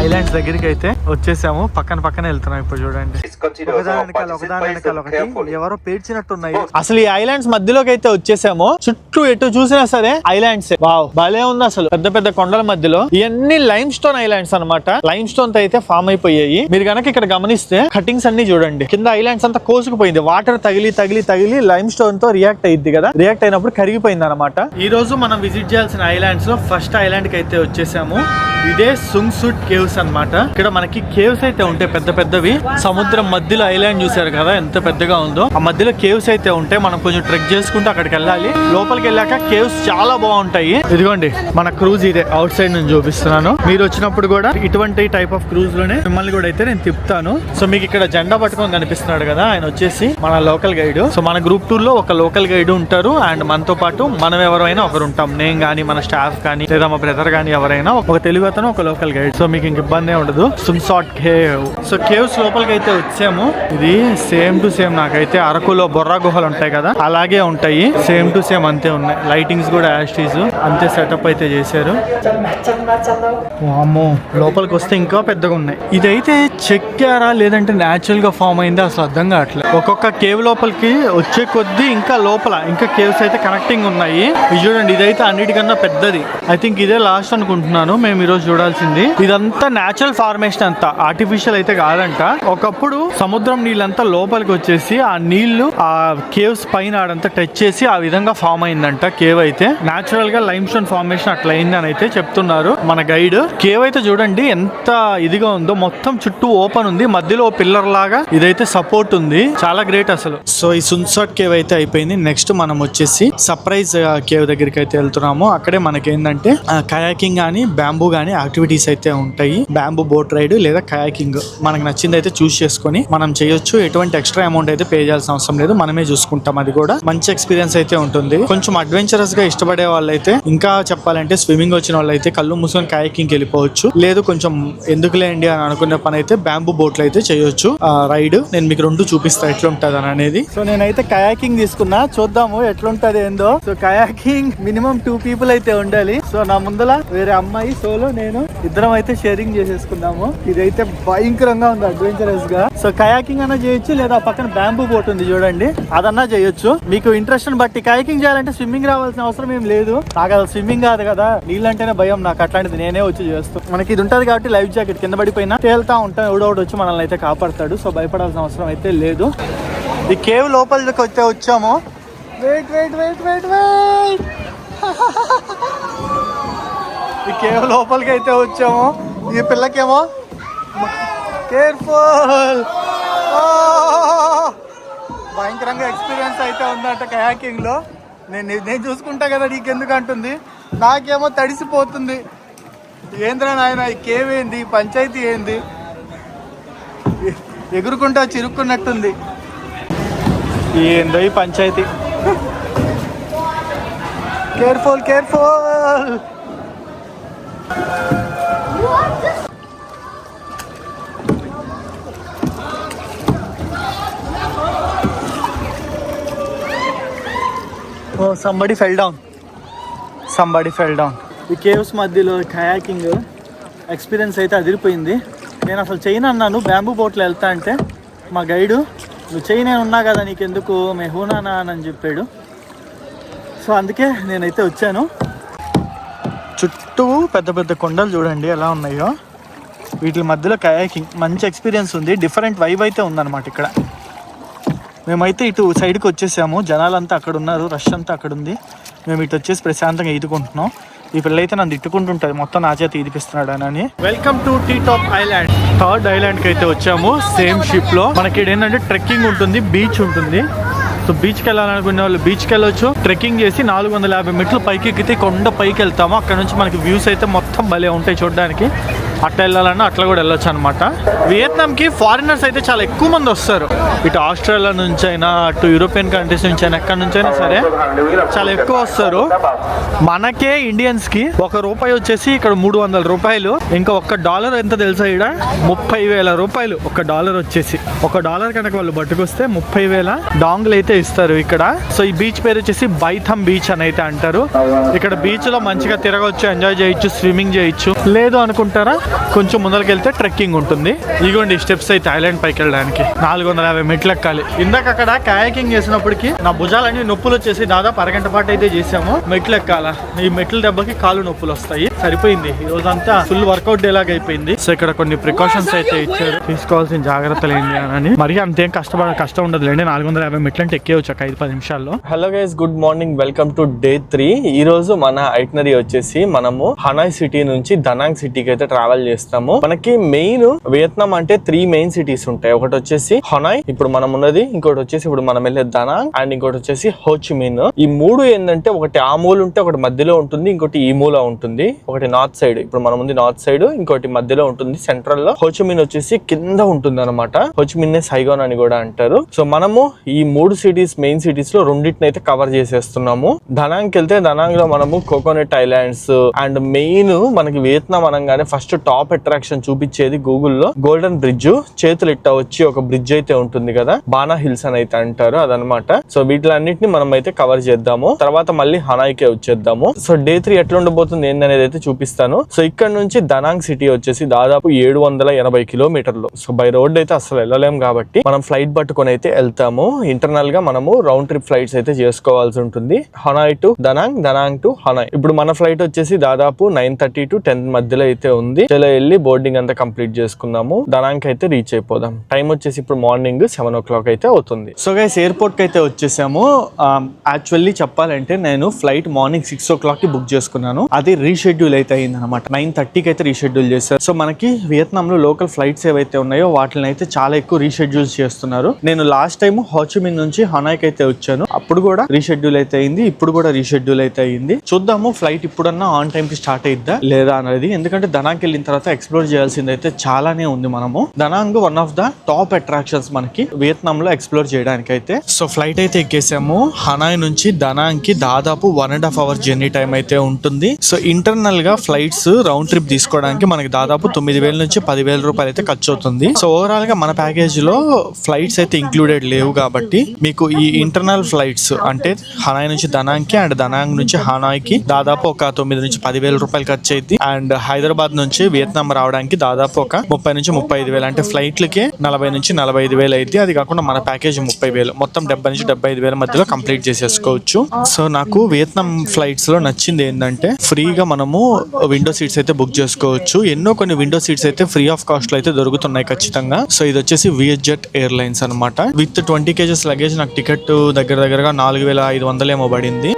ఐలాండ్స్ దగ్గరికి అయితే వచ్చేసాము, పక్కన పక్కన వెళ్తున్నాం. ఇప్పుడు చూడండి, ఒకదాని వెనకాల ఒకటి ఎవరో పేర్చినట్టున్నాయి. అసలు ఈ ఐలాండ్స్ మధ్యలోకి అయితే వచ్చేసాము. చుట్టూ ఎటు చూసినా సరే ఐలాండ్స్. వావ్, భలే ఉంది అసలు. పెద్ద పెద్ద కొండల మధ్యలో ఇవన్నీ లైమ్ స్టోన్ ఐలాండ్స్ అన్నమాట. లైమ్ స్టోన్ తో అయితే ఫామ్ అయిపోయాయి. మీరు గనక ఇక్కడ గమనిస్తే కటింగ్స్ అన్ని చూడండి, కింద ఐలాండ్స్ అంతా కోసుకుపోయింది. వాటర్ తగిలి తగిలి తగిలి లైమ్ స్టోన్ తో రియాక్ట్ అయ్యింది కదా, రియాక్ట్ అయినప్పుడు కరిగిపోయింది అనమాట. ఈ రోజు మనం విజిట్ చేయాల్సిన ఐలాండ్స్ లో ఫస్ట్ ఐలాండ్ కి అయితే వచ్చేసాము. ఇదే సుంగ్సుట్ కేవ్స్ అన్నమాట. ఇక్కడ మనకి కేవ్స్ అయితే ఉంటాయి పెద్ద పెద్దవి. సముద్రం మధ్యలో ఐలాండ్ చూసారు కదా ఎంత పెద్దగా ఉందో. ఆ మధ్యలో కేవ్స్ అయితే ఉంటాయి. మనం కొంచెం ట్రెక్ చేసుకుంటూ అక్కడికి వెళ్ళాలి. లోపలికి వెళ్ళాక కేవ్స్ చాలా బాగుంటాయి. ఇదిగోండి మన క్రూజ్ ఇదే, అవుట్ సైడ్ నుంచి చూపిస్తున్నాను. మీరు వచ్చినప్పుడు కూడా ఇటువంటి టైప్ ఆఫ్ క్రూజ్ లోనే మిమ్మల్ని కూడా అయితే నేను తిప్పుతాను. సో మీకు ఇక్కడ జెండా పట్టుకొని కనిపిస్తున్నాడు కదా, ఆయన వచ్చేసి మన లోకల్ గైడ్. సో మన గ్రూప్ టూర్ లో ఒక లోకల్ గైడ్ ఉంటారు, అండ్ మనతో పాటు మనం ఎవరైనా ఒకరు ఉంటాం. నేను గానీ, మన స్టాఫ్ కానీ, లేదా మా బ్రదర్ గానీ ఎవరైనా ఒక తెలుగు అతను, ఒక లోకల్ గైడ్. సో మీకు ఇంక ఇబ్బంది ఉండదు. సున్సాట్ కేవ్. సో కేవ్స్ లోపలికి అయితే వచ్చాము. ఇది సేమ్ టు సేమ్ నాకైతే అరకులో బొర్రా గుహలు ఉంటాయి కదా, అలాగే ఉంటాయి. సేమ్ టు సేమ్ అంతే ఉన్నాయి. లైటింగ్స్ కూడా యాస్టీస్ అంతే సెటప్ అయితే చేశారు. వామ్మో, లోపలికి వస్తే ఇంకా పెద్దగా ఉన్నాయి. ఇదైతే చెక్కారా లేదంటే న్యాచురల్ గా ఫామ్ అయిందా అసలు అర్థం కావట్లేదు. ఒక్కొక్క కేవ్ లోపలికి వచ్చే కొద్దీ ఇంకా లోపల ఇంకా కేవ్స్ అయితే కనెక్టింగ్ ఉన్నాయి. ఇది చూడండి, ఇదైతే అన్నిటికన్నా పెద్దది. ఐ థింక్ ఇదే లాస్ట్ అనుకుంటున్నాను మేము ఈరోజు చూడాల్సింది. ఇదంతా న్యాచురల్ ఫార్మేషన్, అంతా ఆర్టిఫిషియల్ అయితే కాదంట. ఒకప్పుడు సముద్రం నీళ్ళంతా లోపలికి వచ్చేసి ఆ నీళ్లు ఆ కేవ్స్ పైన ఆడంతా టచ్ చేసి ఆ విధంగా ఫామ్ అయిందంట కేవ్ అయితే. న్యాచురల్ గా లైమ్ స్టోన్ ఫార్మేషన్ అట్లా అయింది అని అయితే చెప్తున్నారు మన గైడ్. కేవ్ అయితే చూడండి ఎంత ఇదిగా ఉందో, మొత్తం చుట్టూ ఓపెన్ ఉంది, మధ్యలో పిల్లర్ లాగా ఇదైతే సపోర్ట్ ఉంది. చాలా గ్రేట్ అసలు. సో ఈ సున్సాట్ కేవ్ అయితే అయిపోయింది. నెక్స్ట్ మనం వచ్చేసి సర్ప్రైజ్ కేవ్ దగ్గరికి అయితే వెళ్తున్నాము. అక్కడే మనకి ఏంటంటే కయాకింగ్ గానీ బ్యాంబూ గానీ యాక్టివిటీస్ అయితే ఉంటాయి. బ్యాంబూ బోట్ రైడ్ లేదా కయాకింగ్ మనకు నచ్చింది అయితే చూస్ చేసుకొని మనం చేయొచ్చు. ఎటువంటి ఎక్స్ట్రా అమౌంట్ అయితే పే చేయాల్సిన అవసరం లేదు, మనమే చూసుకుంటాం. అది కూడా మంచి ఎక్స్పీరియన్స్ అయితే ఉంటుంది. కొంచెం అడ్వెంచరస్ గా ఇష్టపడే వాళ్ళైతే, ఇంకా చెప్పాలంటే స్విమ్మింగ్ వచ్చిన వాళ్ళైతే కళ్ళు మూసుకొని కయాకింగ్ వెళ్ళిపోవచ్చు. లేదు కొంచెం ఎందుకులేండి అని అనుకునే పని అయితే బ్యాంబూ బోట్లు అయితే చేయొచ్చు రైడ్. నేను మీకు రెండు చూపిస్తా ఎట్లుంటది అని అనేది. సో నేనైతే కయాకింగ్ తీసుకున్నా, చూద్దాము ఎట్లుంటది ఏందో. సో కయాకింగ్ మినిమం 2 people అయితే ఉండాలి. సో నా ముందల వేరే అమ్మాయి, సోలో నేను, ఇద్దరం అయితే షేరింగ్ చేసేసుకున్నాము. ఇదైతే భయంకరంగా ఉంది అడ్వెంచరస్ గా. సో కయాకింగ్ అన్నా చేయొచ్చు, లేదా పక్కన బ్యాంబూ బోట్ ఉంది చూడండి, అదన్నా చేయొచ్చు. మీకు ఇంట్రెస్ట్ బట్టి కయాకింగ్ చేయాలంటే స్విమ్మింగ్ రావాల్సిన అవసరం ఏం లేదు. నాకు అది స్విమ్మింగ్ కాదు కదా, నీళ్ళంటేనే భయం నాకు. అట్లాంటిది నేనే వచ్చి చేస్తాను. మనకి ఇది ఉంటది కాబట్టి లైఫ్ జాకెట్ కింద పడిపోయినా తేలుతా ఉంటాం, ఎవడోడు వచ్చి మనల్ని అయితే కాపాడతాడు. సో భయపడాల్సిన అవసరం అయితే లేదు. ఈ కేవ్ లోపలికి అయితే వచ్చాము. Wait wait wait wait wait ఈ కేవ్ లోపలికి అయితే వచ్చాము. ఈ పిల్లకేమో కేర్ఫుల్, భయంకరంగా ఎక్స్పీరియన్స్ అయితే ఉందంట కయాకింగ్ లో. నేను చూసుకుంటా కదా, నీకెందుకు అంటుంది. నాకేమో తడిసిపోతుంది. ఏంద్రా నాయన, ఈ కేవ్ ఏంది, పంచాయతీ ఏంది, ఎగురుకుంటా చిరుక్కున్నట్టుంది. ఏందో ఈ పంచాయతీ. Careful careful. Oh, somebody fell down. ఈ కేవ్స్ మధ్యలో కయాకింగ్ ఎక్స్పీరియన్స్ అయితే అదిరిపోయింది. నేను అసలు చైనా అన్నాను బ్యాంబూ బోట్లో వెళ్తా అంటే మా గైడు, నువ్వు చెయ్యి నేను ఉన్నా కదా నీకెందుకు మెహూనానా అని చెప్పాడు. సో అందుకే నేనైతే వచ్చాను. చుట్టూ పెద్ద పెద్ద కొండలు చూడండి ఎలా ఉన్నాయో. వీటి మధ్యలో కయాకింగ్ మంచి ఎక్స్పీరియన్స్ ఉంది. డిఫరెంట్ వైబ్ అయితే ఉందన్నమాట ఇక్కడ. మేమైతే ఇటు సైడ్కి వచ్చేసాము. జనాలంతా అక్కడ ఉన్నారు, రష్ అంతా అక్కడ ఉంది. మేము ఇటు వచ్చేసి ప్రశాంతంగా ఈదుకుంటున్నాం. ఈ పిల్ల అయితే నన్ను తిట్టుకుంటుంటుంది, మొత్తం నా చేత ఈదిపిస్తున్నాడు అని. Welcome to tea top island. Third island కి అయితే వచ్చాము. సేమ్ షిప్ లో మనకి ఏంటంటే ట్రెక్కింగ్ ఉంటుంది, బీచ్ ఉంటుంది. సో బీచ్కి వెళ్ళాలనుకునే వాళ్ళు బీచ్కి వెళ్ళొచ్చు. ట్రెక్కింగ్ చేసి 450 మెట్లు పైకి ఎక్కితే కొండ పైకి వెళ్తాము. అక్కడ నుంచి మనకి వ్యూస్ అయితే మొత్తం భలే ఉంటాయి చూడడానికి. అట్లా వెళ్ళాలన్నా అట్లా కూడా వెళ్ళొచ్చు అనమాట. వియత్నాంకి ఫారినర్స్ అయితే చాలా ఎక్కువ మంది వస్తారు. ఇటు ఆస్ట్రేలియా నుంచి అయినా, అటు యూరోపియన్ కంట్రీస్ నుంచి అయినా, ఎక్కడి నుంచి అయినా సరే చాలా ఎక్కువ వస్తారు. మనకే ఇండియన్స్ కి ₹1 వచ్చేసి ఇక్కడ $300. ఇంకా $1 ఎంత తెలుసా, ఇక్కడ 30,000 రూపాయలు $1 వచ్చేసి. $1 కనుక వాళ్ళు పట్టుకొస్తే 30,000 డాంగ్లు అయితే ఇస్తారు ఇక్కడ. సో ఈ బీచ్ పేరు వచ్చేసి బైథమ్ బీచ్ అని అయితే అంటారు. ఇక్కడ బీచ్ లో మంచిగా తిరగవచ్చు, ఎంజాయ్ చేయొచ్చు, స్విమ్మింగ్ చేయొచ్చు. లేదు అనుకుంటారా కొంచెం ముందరికి వెళ్తే ట్రెక్కింగ్ ఉంటుంది. ఇదిగోండి స్టెప్స్ అయితే ఐలాండ్ పైకి వెళ్ళడానికి 450 మెట్లు ఎక్కాలి. ఇందాక అక్కడ కయాకింగ్ చేసినప్పటికి నా భుజాలన్నీ నొప్పులు వచ్చేసి దాదాపు అరగంట పాటు అయితే చేసాము. మెట్లు ఎక్కాల, ఈ మెట్ల దెబ్బకి కాళ్ళు నొప్పులు వస్తాయి. సరిపోయింది, ఈ రోజంతా ఫుల్ వర్కౌట్ డే లాగా అయిపోయింది. సో ఇక్కడ కొన్ని ప్రికాషన్స్ అయితే ఇచ్చారు, తీసుకోవాల్సిన జాగ్రత్తలు ఏంటి అని. మరి అంతేం కష్టం ఉండదు లేండి. 450 మెట్లు అంటే ఎక్కేవచ్చు ఒక 5-10 నిమిషాల్లో. Hello guys, good morning, welcome to day 3. ఈ రోజు మన ఐటినరీ వచ్చేసి మనము హనాయ్ సిటీ నుంచి దనాంగ్ సిటీకి అయితే ట్రావెల్ చేస్తాము. మనకి మెయిన్ వియత్నాం అంటే 3 మెయిన్ సిటీస్ ఉంటాయి. ఒకటి వచ్చేసి హనాయ్, ఇప్పుడు మనం ఉన్నది, ఇంకోటి వచ్చేసి ఇప్పుడు మనం వెళ్ళే దనాంగ్, అండ్ ఇంకోటి వచ్చేసి హోచిమిన్. ఈ 3 ఏంటంటే ఒకటి ఆ మూల ఉంటే ఒకటి మధ్యలో ఉంటుంది, ఇంకోటి ఈ మూల ఉంటుంది. ఒకటి నార్త్ సైడ్, ఇప్పుడు మనం ఉంది నార్త్ సైడ్, ఇంకోటి మధ్యలో ఉంటుంది సెంట్రల్ లో. హోచిమిన్ వచ్చేసి కింద ఉంటుంది అనమాట. హోచిమిన్ సైగోన్ అని కూడా అంటారు. సో మనము ఈ 3 సిటీస్ మెయిన్ సిటీస్ లో రెండింటిని అయితే కవర్ చేసేస్తున్నాము. దనాంగ్ వెళ్తే దనాంగ్ లో మనము కోకోనట్ ఐలాండ్స్ అండ్ మెయిన్ మనకి వియత్నాం అనగానే ఫస్ట్ టాప్ అట్రాక్షన్ చూపించేది గూగుల్లో గోల్డెన్ బ్రిడ్జ్. చేతులు ఇట్టా వచ్చి ఒక బ్రిడ్జ్ అయితే ఉంటుంది కదా, బానా హిల్స్ అని అయితే అంటారు, అదనమాట. సో వీటిలన్నింటినీ మనం అయితే కవర్ చేద్దాము. తర్వాత మళ్ళీ హనాయ్కే వచ్చేద్దాము. సో డే 3 ఎట్లా ఉండబోతుంది ఏందనేది అయితే చూపిస్తాను. సో ఇక్కడ నుంచి దనాంగ్ సిటీ వచ్చేసి దాదాపు 780 కిలోమీటర్లు. సో బై రోడ్ అయితే అసలు వెళ్ళలేం కాబట్టి మనం ఫ్లైట్ పట్టుకొని అయితే వెళ్తాము. ఇంటర్నల్ గా మనము రౌండ్ ట్రిప్ ఫ్లైట్స్ అయితే చేసుకోవాల్సి ఉంటుంది. Hanoi to దనాంగ్, దనాంగ్ to Hanoi. ఇప్పుడు మన ఫ్లైట్ వచ్చేసి దాదాపు 9:30 to 10 మధ్యలో అయితే ఉంది. ఇలా వెళ్ళి బోర్డింగ్ అంతా కంప్లీట్ చేసుకుందాము. దనాంగ్ అయితే రీచ్ అయిపోదాం. టైం వచ్చేసి ఇప్పుడు మార్నింగ్ 7 o'clock అయితే అవుతుంది. సో గైస్, ఎయిర్పోర్ట్ కి అయితే వచ్చేసాము. యాక్చువల్లీ చెప్పాలంటే నేను ఫ్లైట్ మార్నింగ్ 6 o'clock కి బుక్ చేసుకున్నాను. అది రీషెడ్యూల్ అయితే అయింది అనమాట. 9:30కి అయితే రీషెడ్యూల్ చేశారు. సో మనకి వియత్నాం లో లోకల్ ఫ్లైట్స్ ఏవైతే ఉన్నాయో వాటిని అయితే చాలా ఎక్కువ రీషెడ్యూల్స్ చేస్తున్నారు. నేను లాస్ట్ టైం హోచిమిన్ నుంచి హనాయ్కి అయితే వచ్చాను, అప్పుడు కూడా రీషెడ్యూల్ అయితే అయింది, ఇప్పుడు కూడా రీషెడ్యూల్ అయితే అయింది. చూద్దాము ఫ్లైట్ ఇప్పుడన్నా ఆన్ టైం కి స్టార్ట్ అయిద్దా లేదా అనేది. ఎందుకంటే దనాంగ్ వెళ్ళిన తర్వాత ఎక్స్ప్లోర్ చేయాల్సింది అయితే చాలానే ఉంది. మనము దనాంగ్ one of the top attractions మనకి వియత్నాం లో ఎక్స్ప్లోర్ చేయడానికి అయితే. సో ఫ్లైట్ అయితే ఎక్కేసాము. హనాయ్ నుంచి దనాంగ్ కి దాదాపు 1.5 hours జర్నీ టైం అయితే ఉంటుంది. సో ఇంటర్నల్ గా ఫ్లైట్స్ రౌండ్ ట్రిప్ తీసుకోవడానికి మనకి దాదాపు 9,000 నుంచి 10,000 రూపాయలు అయితే ఖర్చు అవుతుంది. సో ఓవరాల్ గా మన ప్యాకేజ్ లో ఫ్లైట్స్ అయితే ఇంక్లూడెడ్ లేవు కాబట్టి మీకు ఈ ఇంటర్నల్ ఫ్లైట్స్ అంటే హనాయ్ నుంచి దనాంగ్ కి అండ్ దనాంగ్ నుంచి హనాయ్ కి దాదాపు ఒక 9,000 నుంచి 10,000 రూపాయలు ఖర్చు అయింది. అండ్ హైదరాబాద్ నుంచి వియత్నాం రావడానికి దాదాపు ఒక 30,000 నుంచి 35,000 అంటే ఫ్లైట్లకి 40,000 నుంచి 45,000 అయితే. అది కాకుండా మన ప్యాకేజ్ 30,000, మొత్తం 70,000 నుంచి 75,000 మధ్యలో కంప్లీట్ చేసేసుకోవచ్చు. సో నాకు వియత్నాం ఫ్లైట్స్ లో నచ్చింది ఏంటంటే ఫ్రీగా మనము విండో సీట్స్ అయితే బుక్ చేసుకోవచ్చు. ఎన్నో కొన్ని విండో సీట్స్ అయితే ఫ్రీ ఆఫ్ కాస్ట్ లో అయితే దొరుకుతున్నాయి ఖచ్చితంగా. సో ఇది వచ్చేసి వియత్జెట్ ఎయిర్లైన్స్ అనమాట. విత్ 20 kgs లగేజ్ నాకు టికెట్ దగ్గరగా 4,500 ఏమో పడింది.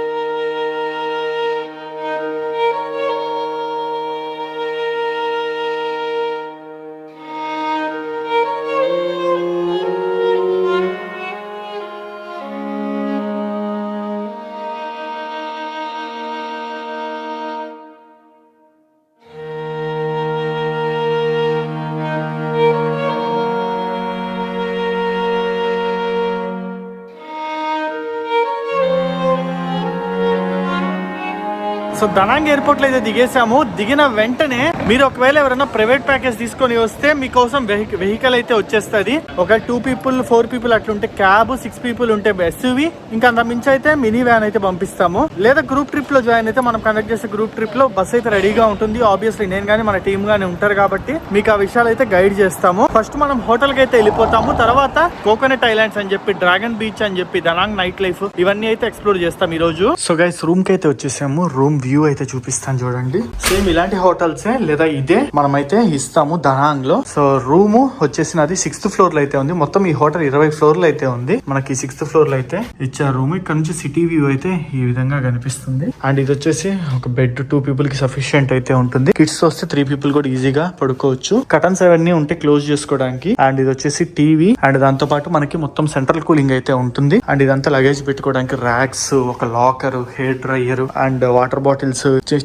సో దనాంగ్ ఎయిర్పోర్ట్ లో అయితే దిగేసాము. దిగిన వెంటనే మీరు ఒకవేళ ఎవరైనా ప్రైవేట్ ప్యాకేజ్ తీసుకొని వస్తే మీకోసం వెహికల్ అయితే వచ్చేస్తుంది. ఒక 2 people 4 people అట్లుంటే క్యాబ్, 6 people ఉంటే ఎస్యూవి, ఇంకా అంత మించి అయితే మినీ వ్యాన్ అయితే పంపిస్తాము. లేదా గ్రూప్ ట్రిప్ లో జాయిన్ అయితే మనం కండక్ట్ చేసే గ్రూప్ ట్రిప్ లో బస్ అయితే రెడీగా ఉంటుంది. ఆబ్వియస్లీ నేను కానీ మన టీమ్ గానీ ఉంటారు కాబట్టి మీకు ఆ విషయాలు అయితే గైడ్ చేస్తాము. ఫస్ట్ మనం హోటల్ కి అయితే వెళ్ళిపోతాము. తర్వాత కోకోనట్ ఐలాండ్స్ అని చెప్పి, డ్రాగన్ బీచ్ అని చెప్పి, దనాంగ్ నైట్ లైఫ్, ఇవన్నీ అయితే ఎక్స్ప్లోర్ చేస్తాం ఈ రోజు. సో గైస్, రూమ్ కి అయితే వచ్చేసాము. రూమ్ వ్యూ అయితే చూపిస్తాను చూడండి. సేమ్ ఇలాంటి హోటల్స్ లేదా ఇదే మనమైతే ఇస్తాము దనాంగ్ లో. సో రూమ్ వచ్చేసి నాది 6th floor లో అయితే ఉంది. మొత్తం ఈ హోటల్ 20 floorలు అయితే ఉంది. మనకి 6th floor లో అయితే ఇచ్చారు రూమ్. ఇక్కడ నుంచి సిటీ వ్యూ అయితే ఈ విధంగా కనిపిస్తుంది. అండ్ ఇది వచ్చేసి ఒక బెడ్ 2 people కి సఫిషియెంట్ అయితే ఉంటుంది. కిడ్స్ వస్తే 3 people కూడా ఈజీగా పడుకోవచ్చు. కటన్స్ అవన్నీ ఉంటే క్లోజ్ చేసుకోవడానికి. అండ్ ఇది వచ్చేసి టీవీ, అండ్ దాంతో పాటు మనకి మొత్తం సెంట్రల్ కూలింగ్ అయితే ఉంటుంది. అండ్ ఇదంతా లగేజ్ పెట్టుకోవడానికి ర్యాక్స్, ఒక locker, hair dryer and water bottles,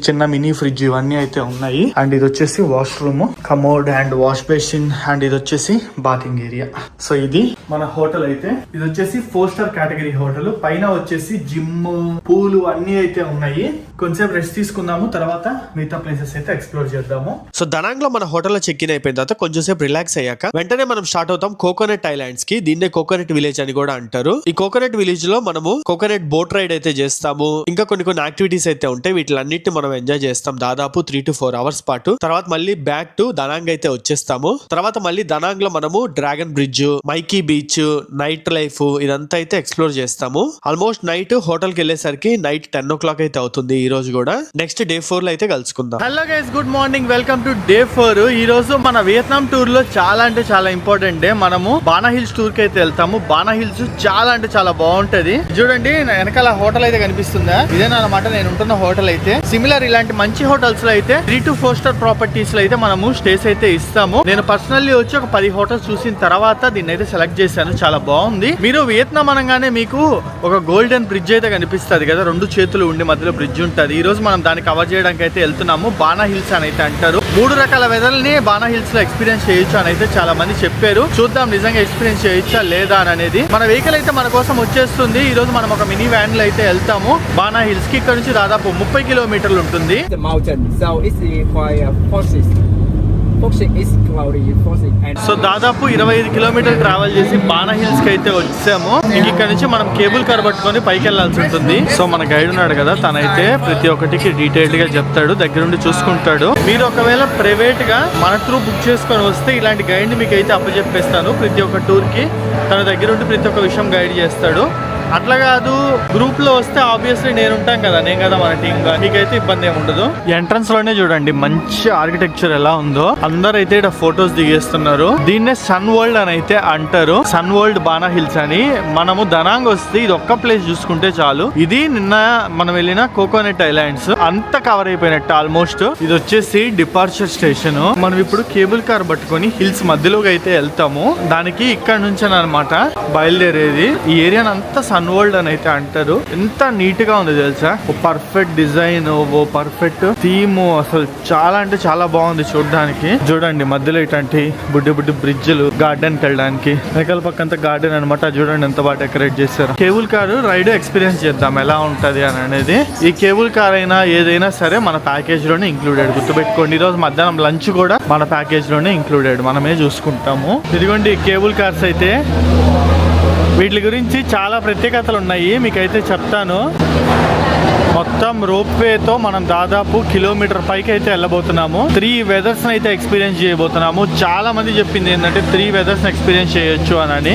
చిన్న మినీ ఫ్రిడ్జ్, ఇవన్నీ అయితే ఉన్నాయి. అండ్ ఇది వచ్చేసి washroom, commode and wash basin, and ఇది వచ్చేసి బాతింగ్ ఏరియా. సో ఇది మన హోటల్ అయితే. ఇది వచ్చేసి 4 star కేటగిరీ హోటల్. పైన వచ్చేసి జిమ్, పూలు అన్ని అయితే ఉన్నాయి. కొంచెం రెస్ట్ తీసుకుందాము, తర్వాత మిగతా ప్లేసెస్ అయితే ఎక్స్ప్లోర్ చేద్దాము. సో దనాంగ్ లో మన హోటల్లో చెక్ ఇన్ అయిపోయిన తర్వాత కొంచెం సేపు రిలాక్స్ అయ్యాక వెంటనే మనం స్టార్ట్ అవుతాం కోకోనట్ ఐలాండ్స్ కి. దీన్నే కోకోనట్ విలేజ్ అని కూడా అంటారు. ఈ కోకోనట్ విలేజ్ లో మనము కోకోనట్ బోట్ రైడ్ అయితే చేస్తాము. ఇంకా కొన్ని యాక్టివిటీస్ అయితే ఉంటాయి. వీటిలన్నిటిని మనం ఎంజాయ్ చేస్తాం దాదాపు 3 to 4 hours పాటు. పాటు. తర్వాత మళ్ళీ బ్యాక్ టు దనాంగ్ అయితే వచ్చేస్తాము. తర్వాత మళ్ళీ దనాంగ్ లో మనము dragon bridge, మైకీ beach, night life ఇదంతా అయితే ఎక్స్ప్లోర్ చేస్తాము. ఆల్మోస్ట్ నైట్ హోటల్ కి వెళ్ళేసరికి నైట్ 10 o'clock అయితే అవుతుంది ఈ రోజు కూడా. నెక్స్ట్ డే 4 లో అయితే కలుసుకుందాం. Hello guys, good morning, welcome to day 4. ఈ రోజు మన వియత్నాం టూర్ లో చాలా అంటే చాలా ఇంపార్టెంట్ డే. మనము బానా హిల్స్ టూర్ కి అయితే వెళ్తాము. బానా హిల్స్ చాలా అంటే చాలా బాగుంటది. చూడండి వెనకాల హోటల్ అయితే కనిపిస్తుందా, ఇదేనమాట నేను ఉంటున్న హోటల్ అయితే. సిమిలర్ ఇలాంటి మంచి హోటల్స్ లో అయితే 3 to 4 star ప్రాపర్టీస్ లో అయితే మనము స్టేస్ అయితే ఇస్తాము. నేను పర్సనల్లీ వచ్చి ఒక 10 హోటల్స్ చూసిన తర్వాత దీన్ని అయితే సెలెక్ట్ చేశాను. చాలా బాగుంది. మీరు వియత్నాం అనగానే మీకు ఒక గోల్డెన్ బ్రిడ్జ్ అయితే కనిపిస్తుంది కదా, 2 చేతులు ఉండి మధ్యలో బ్రిడ్జ్ ఉంటుంది. ఈ రోజు మనం దాన్ని కవర్ చేయడానికి అయితే వెళ్తున్నాము. బానా హిల్స్ అని అయితే అంటారు. 3 రకాల వెదర్ ని బానా హిల్స్ లో ఎక్స్పీరియన్స్ చేయొచ్చు అని అయితే చాలా మంది చెప్పారు. చూద్దాం నిజంగా ఎక్స్పీరియన్స్ చేయొచ్చా లేదా అని అనేది. మన వెహికల్ అయితే మన కోసం వచ్చేస్తుంది. ఈ రోజు మనం ఒక మినీ వ్యాన్ లో అయితే వెళ్తాము బానా హిల్స్ కి. ఇక్కడ నుంచి దాదాపు 30 కిలోమీటర్లు ఉంటుంది. The mountain, so it's quite forces. Forcing is cloudy, forcing and so దాదాపు 25 కిలోమీటర్లు ట్రావెల్ చేసి బానా హిల్స్ కి అయితే వచ్చాము. ఇక్కడ నుంచి మనం కేబుల్ కార్ పట్టుకొని పైకి వెళ్ళాల్సి ఉంటుంది. సో మన గైడ్ ఉన్నాడు కదా, తనైతే ప్రతి ఒక్కటికి డీటెయిల్డ్ గా చెప్తాడు, దగ్గరుండి చూసుకుంటాడు. మీరు ఒకవేళ ప్రైవేట్ గా మన త్రూ బుక్ చేసుకొని వస్తే ఇలాంటి గైడ్ ని మీకు అయితే అప్పచెప్పేస్తాను. ప్రతి ఒక్క టూర్ కి తన దగ్గరుండి ప్రతి ఒక్క విషయం గైడ్ చేస్తాడు. అట్లా కాదు, గ్రూప్ లో వస్తే ఆబ్వియస్లీ నేను ఉంటాం కదా, నేను కదా మన టీమ్ గా, మీకైతే ఇబ్బంది ఏమి ఉండదు. ఎంట్రన్స్ లోనే చూడండి మంచి ఆర్కిటెక్చర్ ఎలా ఉందో. అందరూ అయితే ఇక్కడ ఫొటోస్ దిగేస్తున్నారు. దీన్నే సన్ వరల్డ్ అని అయితే అంటారు. సన్ వరల్డ్ బానా హిల్స్ అని. మనము దనాంగ్ వస్తే ఇది ఒక్క ప్లేస్ చూసుకుంటే చాలు. ఇది నిన్న మనం వెళ్ళిన కోకోనట్ ఐలాండ్స్ అంతా కవర్ అయిపోయినట్టు ఆల్మోస్ట్. ఇది వచ్చేసి డిపార్చర్ స్టేషన్. మనం ఇప్పుడు కేబుల్ కార్ పట్టుకొని హిల్స్ మధ్యలోకి అయితే వెళ్తాము. దానికి ఇక్కడ నుంచి అనమాట బయలుదేరేది. ఈ ఏరియా అంతా సన్ వరల్డ్ అని అయితే అంటారు. ఎంత నీట్ గా ఉంది తెలుసా, ఓ పర్ఫెక్ట్ డిజైన్, ఓ పర్ఫెక్ట్ థీమ్. అసలు చాలా అంటే చాలా బాగుంది చూడడానికి. చూడండి మధ్యలో ఇట్లాంటి బుడ్డి బుడ్డి బ్రిడ్జ్లు, గార్డెన్ కి వెళ్ళడానికి. వెనకాల పక్కంతా గార్డెన్ అనమాట. చూడండి ఎంత బాగా డెకరేట్ చేశారు. కేబుల్ కారు రైడ్ ఎక్స్పీరియన్స్ చేద్దాం ఎలా ఉంటది అని అనేది. ఈ కేబుల్ కార్ అయినా ఏదైనా సరే మన ప్యాకేజ్ లోనే ఇంక్లూడెడ్. గుర్తుపెట్టుకోండి, ఈ రోజు మధ్యాహ్నం లంచ్ కూడా మన ప్యాకేజ్ లోనే ఇంక్లూడెడ్. మనమే చూసుకుంటాము. ఇదిగోండి కేబుల్ కార్స్ అయితే. వీటి గురించి చాలా ప్రత్యేకతలు ఉన్నాయి, మీకైతే చెప్తాను. మొత్తం రోప్ వేతో మనం దాదాపు కిలోమీటర్ పైకి అయితే వెళ్ళబోతున్నాము. 3 వెదర్స్ అయితే ఎక్స్పీరియన్స్ చేయబోతున్నాము. చాలా మంది చెప్పింది ఏంటంటే 3 వెదర్స్ ఎక్స్పీరియన్స్ చేయొచ్చు అని.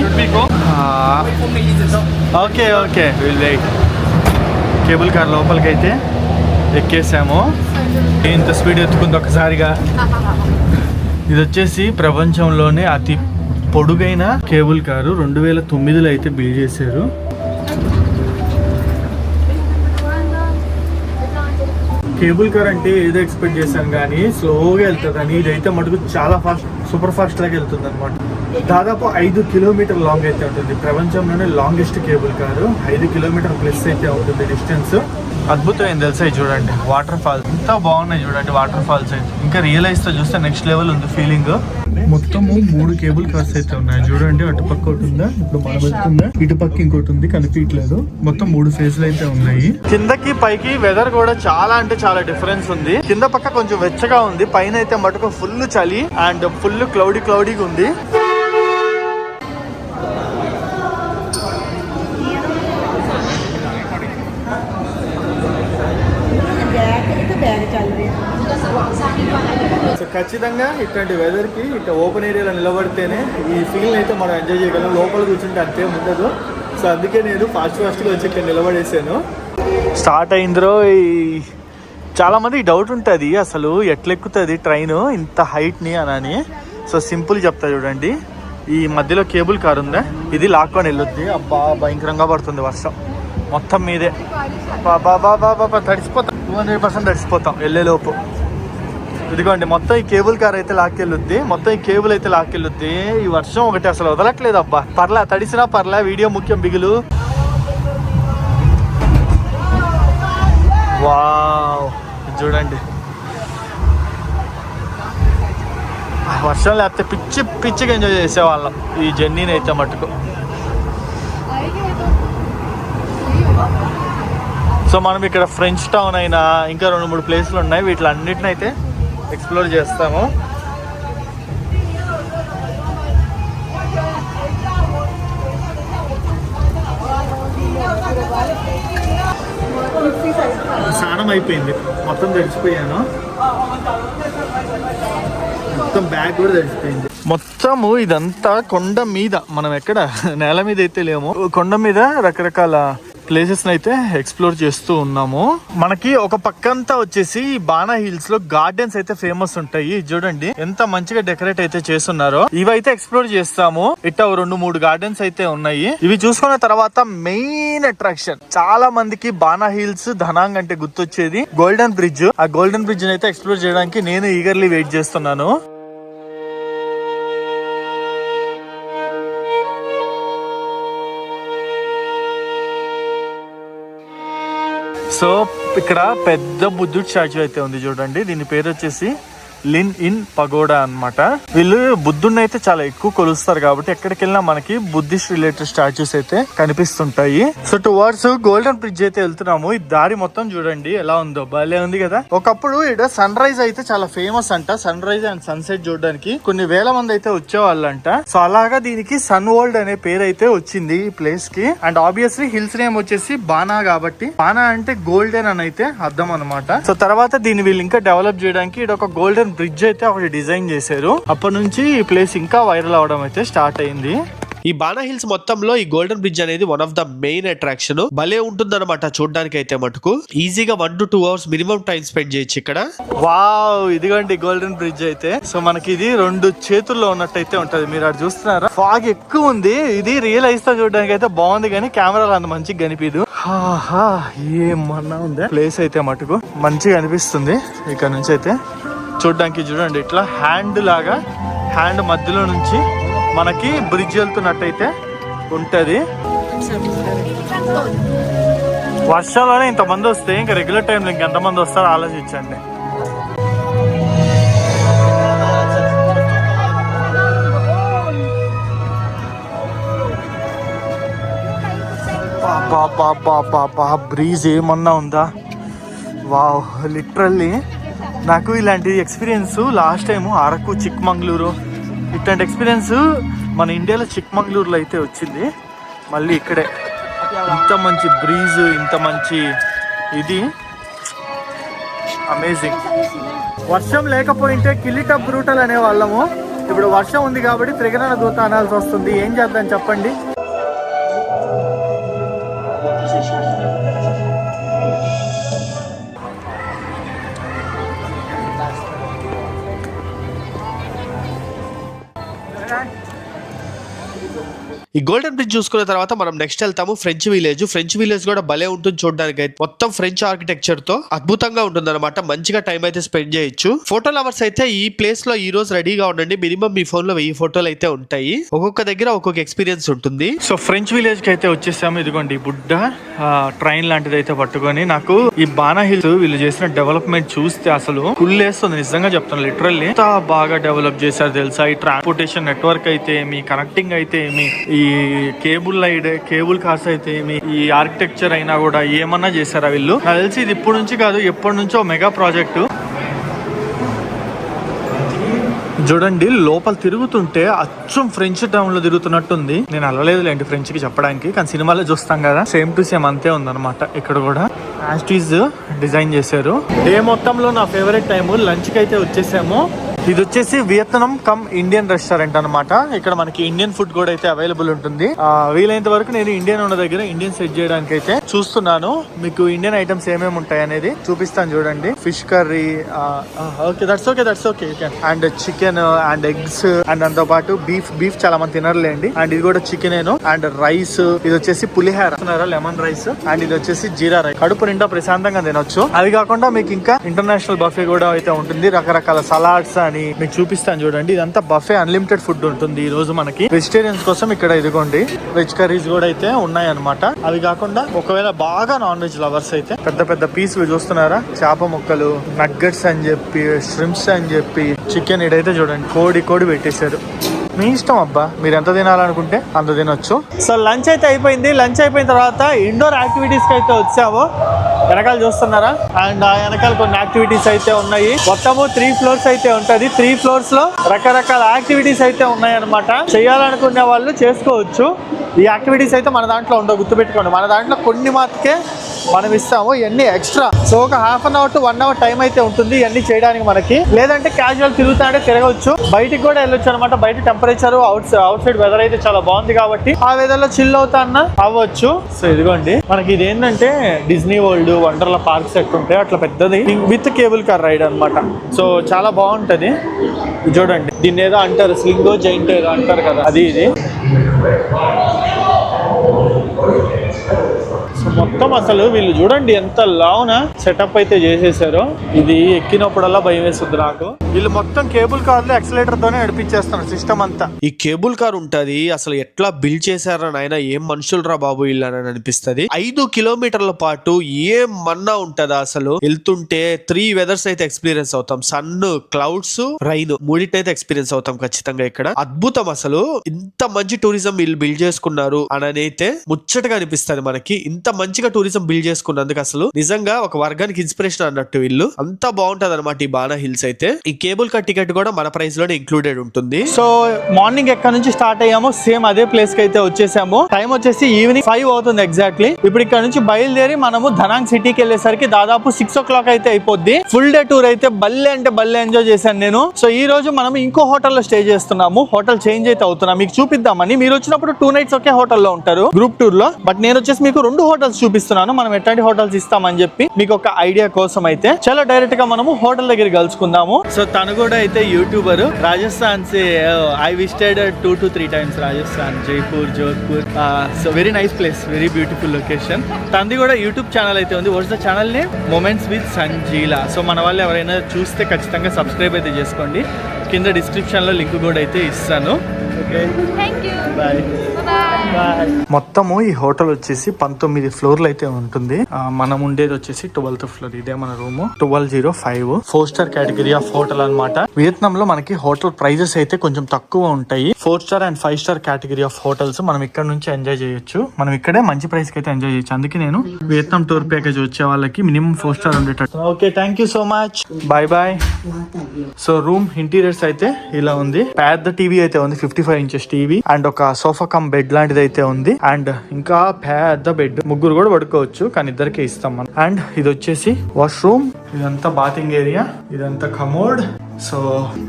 ఓకే ఓకే, కేబుల్ కార్ లోపలికి అయితే ఎక్కేసాము. ఇంత స్పీడ్ ఎత్తుకుంది ఒకసారిగా. ఇది వచ్చేసి ప్రపంచంలోనే అతి పొడుగైన కేబుల్ కారు. 2009లో అయితే బిల్డ్ చేశారు. కేబుల్ కార్ అంటే ఏదో ఎక్స్పెక్ట్ చేశాను కానీ స్లోగా వెళ్తుంది అని. ఇదైతే మటుకు చాలా ఫాస్ట్, సూపర్ ఫాస్ట్ లాగా వెళ్తుంది అనమాట. దాదాపు 5 కిలోమీటర్ లాంగ్ అయితే ఉంటుంది. ప్రపంచంలోనే longest cable car. 5 kilometer plus అయితే ఉంటుంది డిస్టెన్స్. అద్భుతమైంది తెలుసా. చూడండి వాటర్ ఫాల్స్ ఎంత బాగున్నాయి. చూడండి వాటర్ ఫాల్స్ అయితే ఇంకా రియలైజ్ తో చూస్తే నెక్స్ట్ లెవెల్ ఉంది ఫీలింగ్. మొత్తము 3 కేబుల్ కార్స్ అయితే ఉన్నాయి. చూడండి అటు పక్క ఒకటి ఉందా, ఇప్పుడు మనం వెళ్తుందా, ఇటు పక్క ఇంకోటి ఉంది కనిపించలేదు. మొత్తం 3 ఫేజ్లు అయితే ఉన్నాయి. కిందకి పైకి వెదర్ కూడా చాలా అంటే చాలా డిఫరెన్స్ ఉంది. కింద పక్క కొంచెం వెచ్చగా ఉంది, పైన అయితే మటుకు ఫుల్ చలి అండ్ ఫుల్ క్లౌడీగా ఉంది. సో ఖచ్చితంగా ఇట్లాంటి వెదర్కి ఇట్లా ఓపెన్ ఏరియాలో నిలబడితేనే ఈ ఫీల్ అయితే మనం ఎంజాయ్ చేయగలం. లోపల కూర్చుంటే అంతే ఉండదు. సో అందుకే నేను ఫాస్ట్గా వచ్చి ఇక్కడ నిలబడేసాను. స్టార్ట్ అయిందిరో. చాలామంది డౌట్ ఉంటుంది అసలు ఎట్లా ఎక్కుతుంది ట్రైన్ ఇంత హైట్ని అని. సో సింపుల్ చెప్తా చూడండి. ఈ మధ్యలో కేబుల్ కార్ ఉందా, ఇది లాక్కొని వెళ్ళొద్ది. అబ్బా భయంకరంగా పడుతుంది వర్షం మొత్తం మీదే. బాబా తడిసిపోతాం, 200% తడిసిపోతాం వెళ్ళేలోపు. ఇదిగోండి మొత్తం ఈ కేబుల్ కార్ అయితే లాక్కెళ్ళుద్ది. మొత్తం ఈ కేబుల్ అయితే లాక్కెళ్ళుద్ది. ఈ వర్షం ఒకటి అసలు వదలట్లేదు. అబ్బా పర్లే, తడిసినా పర్లే, వీడియో ముఖ్యం బిగులు. వావ్ చూడండి, వర్షం లేకపోతే పిచ్చిగా ఎంజాయ్ చేసేవాళ్ళం ఈ జర్నీని అయితే మటుకు. సో మనం ఇక్కడ ఫ్రెంచ్ టౌన్ అయినా ఇంకా 2-3 ప్లేసులు ఉన్నాయి. వీటిలన్నిటిని అయితే ఎక్స్ప్లోర్ చేస్తాము. స్నానం అయిపోయింది, మొత్తం తడిచిపోయాను. మొత్తం బ్యాగ్ కూడా తెలిసిపోయింది. మొత్తము ఇదంతా కొండ మీద, మనం ఎక్కడ నేల మీద అయితే లేము, కొండ మీద రకరకాల ప్లేసెస్ అయితే ఎక్స్ప్లోర్ చేస్తూ ఉన్నాము. మనకి ఒక పక్కంతా వచ్చేసి బాణా హిల్స్ లో గార్డెన్స్ అయితే ఫేమస్ ఉంటాయి. చూడండి ఎంత మంచిగా డెకరేట్ అయితే చేస్తున్నారో. ఇవైతే ఎక్స్ప్లోర్ చేస్తాము. ఇట్లా 2-3 గార్డెన్స్ అయితే ఉన్నాయి. ఇవి చూసుకున్న తర్వాత మెయిన్ అట్రాక్షన్, చాలా మందికి బాణా హిల్స్ ధనాంగ్ అంటే గుర్తొచ్చేది గోల్డెన్ బ్రిడ్జ్. ఆ గోల్డెన్ బ్రిడ్జ్ అయితే ఎక్స్ప్లోర్ చేయడానికి నేను ఈగర్లీ వెయిట్ చేస్తున్నాను. సో ఇక్కడ పెద్ద బుద్ధుడి స్టాచ్యూ అయితే ఉంది చూడండి. దీని పేరు వచ్చేసి లిన్ ఇన్ పగోడా అన్నమాట. వీళ్ళు బుద్ధుడిని అయితే చాలా ఎక్కువ కొలుస్తారు కాబట్టి ఎక్కడికి వెళ్ళినా మనకి బుద్ధిస్ట్ రిలేటెడ్ స్టాచ్యూస్ అయితే కనిపిస్తుంటాయి. సో టువర్డ్స్ గోల్డెన్ బ్రిడ్జ్ అయితే వెళ్తున్నాము. ఈ దారి మొత్తం చూడండి ఎలా ఉందో, భలే ఉంది కదా. ఒకప్పుడు ఇక్కడ సన్ రైజ్ అయితే చాలా ఫేమస్ అంట. సన్ రైజ్ అండ్ సన్సెట్ చూడడానికి కొన్ని వేల మంది అయితే వచ్చేవాళ్ళంట. సో అలాగా దీనికి సన్ వరల్డ్ అనే పేరు అయితే వచ్చింది ఈ ప్లేస్ కి. అండ్ ఆబ్వియస్లీ హిల్స్ నేమ్ వచ్చేసి బానా కాబట్టి బానా అంటే గోల్డెన్ అని అయితే అర్థం అనమాట. సో తర్వాత దీన్ని వీళ్ళు ఇంకా డెవలప్ చేయడానికి ఇక్కడ ఒక గోల్డెన్ బ్రిడ్జ్ అయితే ఒకటి డిజైన్ చేశారు. అప్పటి నుంచి ఈ ప్లేస్ ఇంకా వైరల్ అవడం అయితే స్టార్ట్ అయింది. ఈ బాణా హిల్స్ మొత్తంలో ఈ గోల్డెన్ బ్రిడ్జ్ అనేది one of the main attraction. భలే ఉంటుందన్నమాట చూడడానికి అయితే మటుకు. ఈజీగా 1 to 2 hours minimum time spend చేయొచ్చు ఇక్కడ. వావ్, ఇదిగోండి గోల్డెన్ బ్రిడ్జ్ అయితే. సో మనకి ఇది 2 చేతుల్లో ఉన్నట్టయితే ఉంటది. మీరు అటు చూస్తున్నారా, ఫాగ్ ఎక్కువ ఉంది. ఇది రియల్ ఐస్ తో చూడడానికి అయితే బాగుంది కానీ కెమెరాలో అంత మంచిగా కనిపిదు. ఏమన్నా ఉందా ప్లేస్ అయితే మటుకు మంచిగా అనిపిస్తుంది. ఇక్కడ నుంచి అయితే చూడడానికి చూడండి ఇట్లా హ్యాండ్ లాగా, హ్యాండ్ మధ్యలో నుంచి మనకి బ్రిడ్జ్ వెళ్తున్నట్టయితే ఉంటది. వర్షాల్లోనే ఇంతమంది వస్తే ఇంకా రెగ్యులర్ టైంలో ఇంకెంతమంది వస్తారో ఆలోచించండి. బ్రీజ్ ఏమన్నా ఉందా, వావ్. లిటరల్లీ నాకు ఇలాంటి experience last time Araku, Chikmagalur ఇట్లాంటి ఎక్స్పీరియన్స్ మన ఇండియాలో చిక్మంగళూరులో అయితే వచ్చింది. మళ్ళీ ఇక్కడే ఇంత మంచి బ్రీజ్, ఇంత మంచి ఇది అమేజింగ్. వర్షం లేకపోయింటే కిలిట బ్రూటల్ అనే వాళ్ళము. ఇప్పుడు వర్షం ఉంది కాబట్టి త్రిగణ దూత అనాల్సి వస్తుంది. ఏం చేద్దాం చెప్పండి. ఈ గోల్డెన్ బ్రిడ్జ్ చూసుకున్న తర్వాత మనం నెక్స్ట్ వెళ్తాము ఫ్రెంచ్ విలేజ్. ఫ్రెంచ్ విలేజ్ కూడా భలే ఉంటుంది చూడడానికి అయితే. మొత్తం ఫ్రెంచ్ ఆర్కిటెక్చర్ తో అద్భుతంగా ఉంటుంది అనమాట. మంచిగా టైం అయితే స్పెండ్ చేయొచ్చు. ఫోటో లవర్స్ అయితే ఈ ప్లేస్ లో ఈ రోజు రెడీగా ఉండండి. మినిమం మీ ఫోన్ లో 1000 ఫోటోలు అయితే ఉంటాయి. ఒక్కొక్క దగ్గర ఒక్కొక్క ఎక్స్పీరియన్స్ ఉంటుంది. సో ఫ్రెంచ్ విలేజ్ కి అయితే వచ్చేసాము. ఇదిగోండి బుడ్డ ట్రైన్ లాంటిది అయితే పట్టుకొని. నాకు ఈ బాణా హిల్స్ వీళ్ళు చేసిన డెవలప్మెంట్ చూస్తే అసలు కుళ్ళేస్తుంది, నిజంగా చెప్తాను. లిటరల్లీ ఎంత బాగా డెవలప్ చేశారు తెలుసా. ఈ ట్రాన్స్పోర్టేషన్ నెట్వర్క్ అయితే ఏమి, కనెక్టింగ్ అయితే ఏమి, ఈ కేబుల్ కార్స్ అయితే ఏమి, ఈ ఆర్కిటెక్చర్ అయినా కూడా ఏమన్నా చేశారా వీళ్ళు. నాకు తెలిసి ఇది ఇప్పుడు నుంచి కాదు, ఎప్పటి నుంచో మెగా ప్రాజెక్టు. చూడండి లోపల తిరుగుతుంటే అచ్చం ఫ్రెంచ్ టౌన్ లో తిరుగుతున్నట్టుంది. నేను అలలేదులేండి ఫ్రెంచ్ కి చెప్పడానికి, కానీ సినిమాలో చూస్తాం కదా, సేమ్ టు సేమ్ అంతే ఉందన్నమాట. ఇక్కడ కూడా యాస్టీస్ డిజైన్ చేశారు. డే మొత్తంలో నా ఫేవరెట్ టైం లంచ్ కి అయితే వచ్చేసాము. ఇది వచ్చేసి వియత్నాం కమ్ ఇండియన్ రెస్టారెంట్ అనమాట. ఇక్కడ మనకి ఇండియన్ ఫుడ్ కూడా అయితే అవైలబుల్ ఉంటుంది. వీలైనంత వరకు నేను ఇండియన్ ఉన్న దగ్గర ఇండియన్ సెట్ చేయడానికి అయితే చూస్తున్నాను. మీకు ఇండియన్ ఐటమ్స్ ఏమేమి ఉంటాయి అనేది చూపిస్తాను చూడండి. Fish curry, okay that's okay and chicken and eggs and దాంతో పాటు బీఫ్ చాలా మంది తినర్లేండి. అండ్ ఇది కూడా చికెన్ అండ్ రైస్. ఇది వచ్చేసి పులిహార, లెమన్ రైస్. అండ్ ఇది వచ్చేసి జీరా రైస్. కడుపు నిండా ప్రశాంతంగా తినొచ్చు. అది కాకుండా మీకు ఇంకా ఇంటర్నేషనల్ బఫే కూడా అయితే ఉంటుంది. రకరకాల సలాడ్స్ అని మీకు చూపిస్తాను చూడండి. ఇదంతా బఫే, అన్లిమిటెడ్ ఫుడ్ ఉంటుంది. ఈ రోజు మనకి వెజిటేరియన్స్ కోసం ఇక్కడ ఇదిగోండి వెజ్ కర్రీస్ కూడా అయితే ఉన్నాయి అనమాట. అవి కాకుండా ఒకవేళ బాగా నాన్ వెజ్ లవర్స్ అయితే పెద్ద పెద్ద పీసులు చూస్తున్నారా, చేప ముక్కలు, నగ్గట్స్ అని చెప్పి, ష్రింప్స్ అని చెప్పి, చికెన్ ఇదైతే చూడండి కోడి పెట్టేశారు. మీ ఇష్టం అబ్బా, మీరు ఎంత తినాలనుకుంటే అంత తినొచ్చు. సో లంచ్ అయితే అయిపోయింది. లంచ్ అయిపోయిన తర్వాత ఇండోర్ యాక్టివిటీస్ కి అయితే వచ్చాము. వెనకాల చూస్తున్నారా, అండ్ ఆ వెనకాల కొన్ని యాక్టివిటీస్ అయితే ఉన్నాయి. మొత్తము 3 floors అయితే ఉంటది. 3 floors లో రకరకాల యాక్టివిటీస్ అయితే ఉన్నాయి అనమాట. చేయాలనుకునే వాళ్ళు చేసుకోవచ్చు. ఈ యాక్టివిటీస్ అయితే మన దాంట్లో ఉండవు, గుర్తుపెట్టుకోండి. మన దాంట్లో కొన్ని మాత్రమే మనం ఇస్తాము. ఇవన్నీ ఎక్స్ట్రా. సో ఒక half an hour to 1 hour time అయితే ఉంటుంది ఇవన్నీ చేయడానికి మనకి. లేదంటే క్యాజువల్ తిరుగుతా అంటే తిరగవచ్చు, బయటికి కూడా వెళ్ళొచ్చు అనమాట. బయట టెంపరేచర్ అవుట్ సైడ్ వెదర్ అయితే చాలా బాగుంది కాబట్టి ఆ వెదర్ లో చిల్ అవుతా అన్న అవ్వచ్చు. సో ఇదిగోండి మనకి ఇది ఏంటంటే డిజ్నీ వరల్డ్ వండర్లా పార్క్స్ ఎట్లా ఉంటాయి అట్లా పెద్దది విత్ కేబుల్ కార్ రైడ్ అనమాట. సో చాలా బాగుంటది. చూడండి దీన్ని ఏదో అంటారు స్లింగో జైంట్ ఏదో అంటారు కదా, అది ఇది. సో మొత్తం అసలు వీళ్ళు చూడండి ఎంత లావున సెటప్ అయితే చేసేసారో. ఇది ఎక్కినప్పుడల్లా భయం వేస్తుంది నాకు. వీళ్ళు మొత్తం కేబుల్ కార్లు ఎక్సలేటర్ తోనే నడిపించేస్తున్నారు సిస్టమ్ అంతా. ఈ కేబుల్ కార్ ఉంటది అసలు ఎట్లా బిల్డ్ చేశారా నాయన, ఏం మనుషులు రా బాబు వీళ్ళు అని అనిపిస్తుంది. 5 కిలోమీటర్ల పాటు ఏం మన్నా ఉంటదా అసలు. వెళ్తుంటే 3 వెదర్స్ అయితే ఎక్స్పీరియన్స్ అవుతాం. సన్, క్లౌడ్స్, రైన్ మూడిటైతే ఎక్స్పీరియన్స్ అవుతాం ఖచ్చితంగా ఇక్కడ. అద్భుతం అసలు. ఇంత మంచి టూరిజం వీళ్ళు బిల్డ్ చేసుకున్నారు అని అయితే ముచ్చటగా అనిపిస్తుంది మనకి. ఇంత మంచిగా టూరిజం బిల్డ్ చేసుకున్నందుకు అసలు నిజంగా ఒక వర్గానికి ఇన్స్పిరేషన్ అన్నట్టు వీళ్ళు. అంతా బాగుంటది అనమాట ఈ బాణా హిల్స్ అయితే. ఈ కేబుల్ కార్ టికెట్ కూడా మన ప్రైస్ లోనే ఇంక్లూడెడ్ ఉంటుంది. సో మార్నింగ్ ఎక్కడ నుంచి స్టార్ట్ అయ్యామో సేమ్ అదే ప్లేస్ కి అయితే వచ్చేసాము. టైం వచ్చేసి ఈవినింగ్ 5 అవుతుంది ఎగ్జాక్ట్లీ. ఇప్పుడు ఇక్కడ నుంచి బయలుదేరి మనము ధనాంగ్ సిటీకి వెళ్ళేసరికి దాదాపు 6 o'clock అయితే అయిపోద్ది. ఫుల్ డే టూర్ అయితే బల్లే అంటే బల్లే ఎంజాయ్ చేశాను నేను. సో ఈ రోజు మనం ఇంకో హోటల్లో స్టే చేస్తున్నాము. హోటల్ చేంజ్ అయితే అవుతున్నాం, మీకు చూపిద్దామని. మీరు వచ్చినప్పుడు 2 nights ఒకే హోటల్లో ఉంటారు గ్రూప్ టూర్ లో. బట్ నేను వచ్చేసి మీకు 2 hotels చూపిస్తున్నాను. మనం ఎట్లాంటి హోటల్స్ ఇస్తామని చెప్పి మీకు ఒక ఐడియా కోసం అయితే. చలో డైరెక్ట్ గా మనము హోటల్ దగ్గర కలుసుకుందాము. సో తను కూడా అయితే యూట్యూబర్. రాజస్థాన్ సే I visited 2 to 3 times Rajasthan, Jaipur, Jodhpur. So very nice place, very beautiful location. తనది కూడా యూట్యూబ్ ఛానల్ అయితే ఉంది. What's the channel name? Moments with Sanjeela. So మన వాళ్ళు ఎవరైనా చూస్తే ఖచ్చితంగా సబ్స్క్రైబ్ అయితే చేసుకోండి. కింద డిస్క్రిప్షన్ లో లింక్ కూడా అయితే ఇస్తాను. Okay, bye. మొత్తము ఈ హోటల్ వచ్చేసి 19 ఫ్లోర్లు అయితే ఉంటుంది. మనం ఉండేది వచ్చేసి 12th ఫ్లోర్. ఇదే మన room 1205. 4 star category of hotel అన్నమాట. వియత్నాం లో మనకి హోటల్ ప్రైజెస్ అయితే కొంచెం తక్కువ ఉంటాయి. 4 star and 5 star category of hotels మనం ఇక్కడ నుంచి ఎంజాయ్ చేయొచ్చు. మనం ఇక్కడే మంచి ప్రైస్ కి అయితే ఎంజాయ్ చేయొచ్చు. అందుకే నేను వియత్నాం టూర్ ప్యాకేజ్ వచ్చే వాళ్ళకి మినిమం 4 star ఉండేటట్టు. Okay, thank you so much, bye bye. So room interiors అయితే ఇలా ఉంది. పెద్ద టీవీ అయితే ఉంది, 55 inches టీవీ. అండ్ ఒక సోఫా కమ్ బెడ్ లాంటిది అయితే ఉంది. అండ్ ఇంకా పెద్ద బెడ్, ముగ్గురు కూడా పడుకోవచ్చు కానీ ఇద్దరికే ఇస్తాం మనం. అండ్ ఇది వచ్చేసి వాష్రూమ్, ఇదంతా బాతింగ్ ఏరియా, ఇదంతా కమోడ్. సో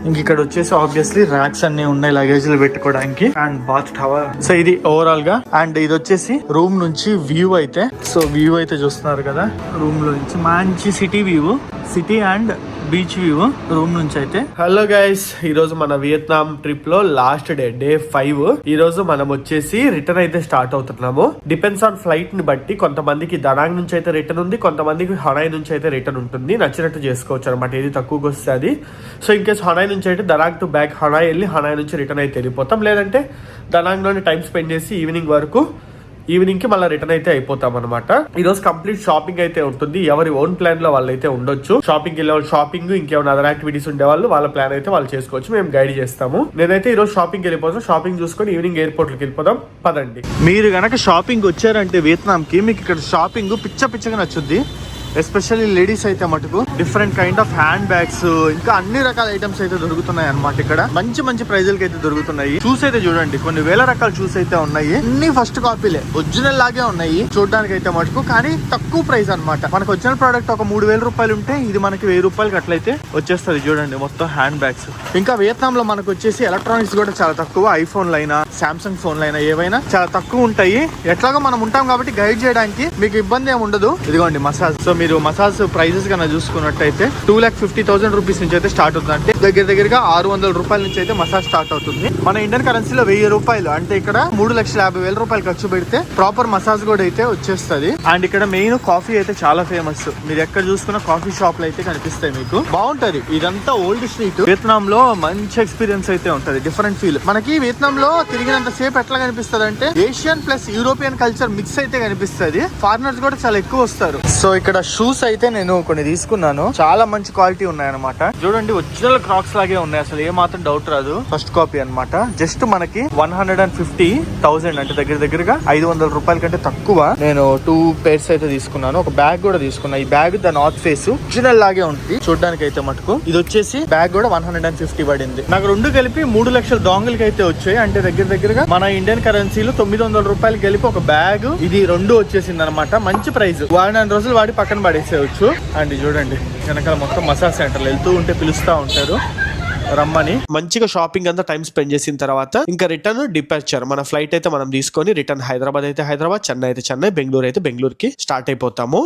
ఇంక ఇక్కడ వచ్చేసి ఆబ్వియస్లీ ర్యాక్స్ అన్ని ఉన్నాయి లగేజ్లు పెట్టుకోవడానికి. And bath towel. సో ఇది ఓవరాల్ గా. అండ్ ఇది వచ్చేసి రూమ్ నుంచి వ్యూ అయితే. సో వ్యూ అయితే చూస్తున్నారు కదా, రూమ్ లో నుంచి మంచి city view, city and beach view room నుంచి అయితే. హలో గైస్, ఈ రోజు మన వియత్నాం ట్రిప్ లో లాస్ట్ డే 5. ఈ రోజు మనం వచ్చేసి రిటర్న్ అయితే స్టార్ట్ అవుతున్నాము. డిపెండ్స్ ఆన్ ఫ్లైట్ ని బట్టి కొంతమందికి దనాంగ్ నుంచి అయితే రిటర్న్ ఉంది, కొంతమందికి హనాయ్ నుంచి అయితే రిటర్న్ ఉంటుంది. నచ్చినట్టు చేసుకోవచ్చు అనమాట, ఏది తక్కువకి వస్తే అది. సో ఇన్ కేస్ హనాయ్ నుంచి అయితే దనాంగ్ టు బ్యాక్ హనాయ్ వెళ్ళి హనాయ్ నుంచి రిటర్న్ అయితే వెళ్ళిపోతాం. లేదంటే దనాంగ్ లోనే టైం స్పెండ్ చేసి ఈవినింగ్ కి మళ్ళీ రిటర్న్ అయితే అయిపోతాం అనమాట. ఈ రోజు కంప్లీట్ షాపింగ్ అయితే ఉంటుంది. ఎవరి ఓన్ ప్లాన్ లో వాళ్ళు అయితే ఉండొచ్చు. షాపింగ్ వెళ్ళే వాళ్ళు షాపింగ్, ఇంకేమైనా అదర్ యాక్టివిటీస్ ఉండే వాళ్ళు వాళ్ళ ప్లాన్ అయితే వాళ్ళు చేసుకోవచ్చు. మేము గైడ్ చేస్తాము. నేనైతే ఈ రోజు షాపింగ్ వెళ్ళిపోతాం. షాపింగ్ చూసుకొని ఈవినింగ్ ఎయిర్పోర్ట్ కి వెళ్ళిపోదాం. పదండి. మీరు గనక షాపింగ్ వచ్చారంటే వియత్నాం కి, మీకు ఇక్కడ షాపింగ్ పిచ్చగా నచ్చుద్ది. ఎస్పెషల్లీ లేడీస్ అయితే మటుకు different kind of hand bags, ఇంకా అన్ని రకాల ఐటమ్స్ అయితే దొరుకుతున్నాయి అన్నమాట. ఇక్కడ మంచి ప్రైజులకి అయితే దొరుకుతున్నాయి. షూస్ అయితే చూడండి, కొన్ని వేల రకాల షూస్ అయితే ఉన్నాయి. అన్ని ఫస్ట్ కాపీలే, ఒరిజినల్ లాగే ఉన్నాయి చూడడానికి అయితే మటుకు, కానీ తక్కువ ప్రైస్ అన్నమాట. మనకు ఒరిజినల్ ప్రోడక్ట్ ఒక 3000 రూపాయలు ఉంటే ఇది మనకి 1000 రూపాయలకి అట్లయితే వచ్చేస్తుంది. చూడండి మొత్తం హ్యాండ్ బ్యాగ్స్. ఇంకా వియత్నాం లో మనకు వచ్చేసి ఎలక్ట్రానిక్స్ కూడా చాలా తక్కువ. ఐఫోన్లు అయినా సామ్సంగ్ ఫోన్లు అయినా ఏవైనా చాలా తక్కువ ఉంటాయి. ఎట్లాగో మనం ఉంటాం కాబట్టి గైడ్ చేయడానికి మీకు ఇబ్బంది ఏమి ఉండదు. ఇదిగోండి మసాజ్. సో మీరు మసాజ్ ప్రైజెస్ కన్నా చూసుకున్నట్టయితే 2,50,000 రూపీస్ నుంచి అయితే స్టార్ట్ అవుతుంది. అంటే దగ్గరగా 600 రూపాయల నుంచి అయితే మసాజ్ స్టార్ట్ అవుతుంది. మన ఇండియన్ కరెన్సీలో 1000 రూపాయలు అంటే ఇక్కడ 3,50,000 రూపాయలు ఖర్చు పెడితే ప్రాపర్ మసాజ్ కూడా అయితే వచ్చేస్తుంది. అండ్ ఇక్కడ మెయిన్ కాఫీ అయితే చాలా ఫేమస్. మీరు ఎక్కడ చూసుకున్న కాఫీ షాప్లు అయితే కనిపిస్తాయి మీకు. బాగుంటది. ఇదంతా ఓల్డ్ స్ట్రీట్. వియత్నాం లో మంచి ఎక్స్పీరియన్స్ అయితే ఉంటది, డిఫరెంట్ ఫీల్. మనకి వియత్నాం లో తిరిగినంత సేపు ఎట్లా కనిపిస్తుంది అంటే Asian plus European culture mix అయితే కనిపిస్తుంది. ఫారినర్స్ కూడా చాలా ఎక్కువ వస్తారు. సో ఇక్కడ షూస్ అయితే నేను కొన్ని తీసుకున్నాను, చాలా మంచి క్వాలిటీ ఉన్నాయన్నమాట. చూడండి ఒరిజినల్ క్రాక్స్ లాగే ఉన్నాయి, అసలు ఏ మాత్రం డౌట్ రాదు. ఫస్ట్ కాపీ అన్నమాట. జస్ట్ మనకి 150,000 అంటే దగ్గరగా 500 రూపాయల కంటే తక్కువ. నేను 2 pairs అయితే తీసుకున్నాను, ఒక బ్యాగ్ కూడా తీసుకున్నా. ఈ bag the north face original లాగే ఉంటుంది చూడడానికి అయితే మటుకు. ఇది వచ్చేసి బ్యాగ్ కూడా 150 పడింది నాకు. 2 కలిపి 3 లక్షల దొంగలకి అయితే వచ్చాయి. అంటే దగ్గరగా మన ఇండియన్ కరెన్సీలో 900 రూపాయలు కలిపి ఒక బ్యాగ్ ఇది 2 వచ్చేసింది అనమాట. మంచి ప్రైస్, వాడిన రోజులు వాడి పక్కన పడేసేయచ్చు. అండ్ చూడండి వెనకాల మొత్తం మసాజ్ సెంటర్లు వెళ్తూ ఉంటే పిలుస్తా ఉంటారు రమ్మని. మంచిగా షాపింగ్ అంతా టైం స్పెండ్ చేసిన తర్వాత ఇంకా రిటర్న్ డిపార్చర్, మన ఫ్లైట్ అయితే మనం తీసుకొని రిటర్న్ హైదరాబాద్ అయితే హైదరాబాద్, చెన్నై అయితే చెన్నై, బెంగళూరు అయితే బెంగళూరుకి స్టార్ట్ అయిపోతాము.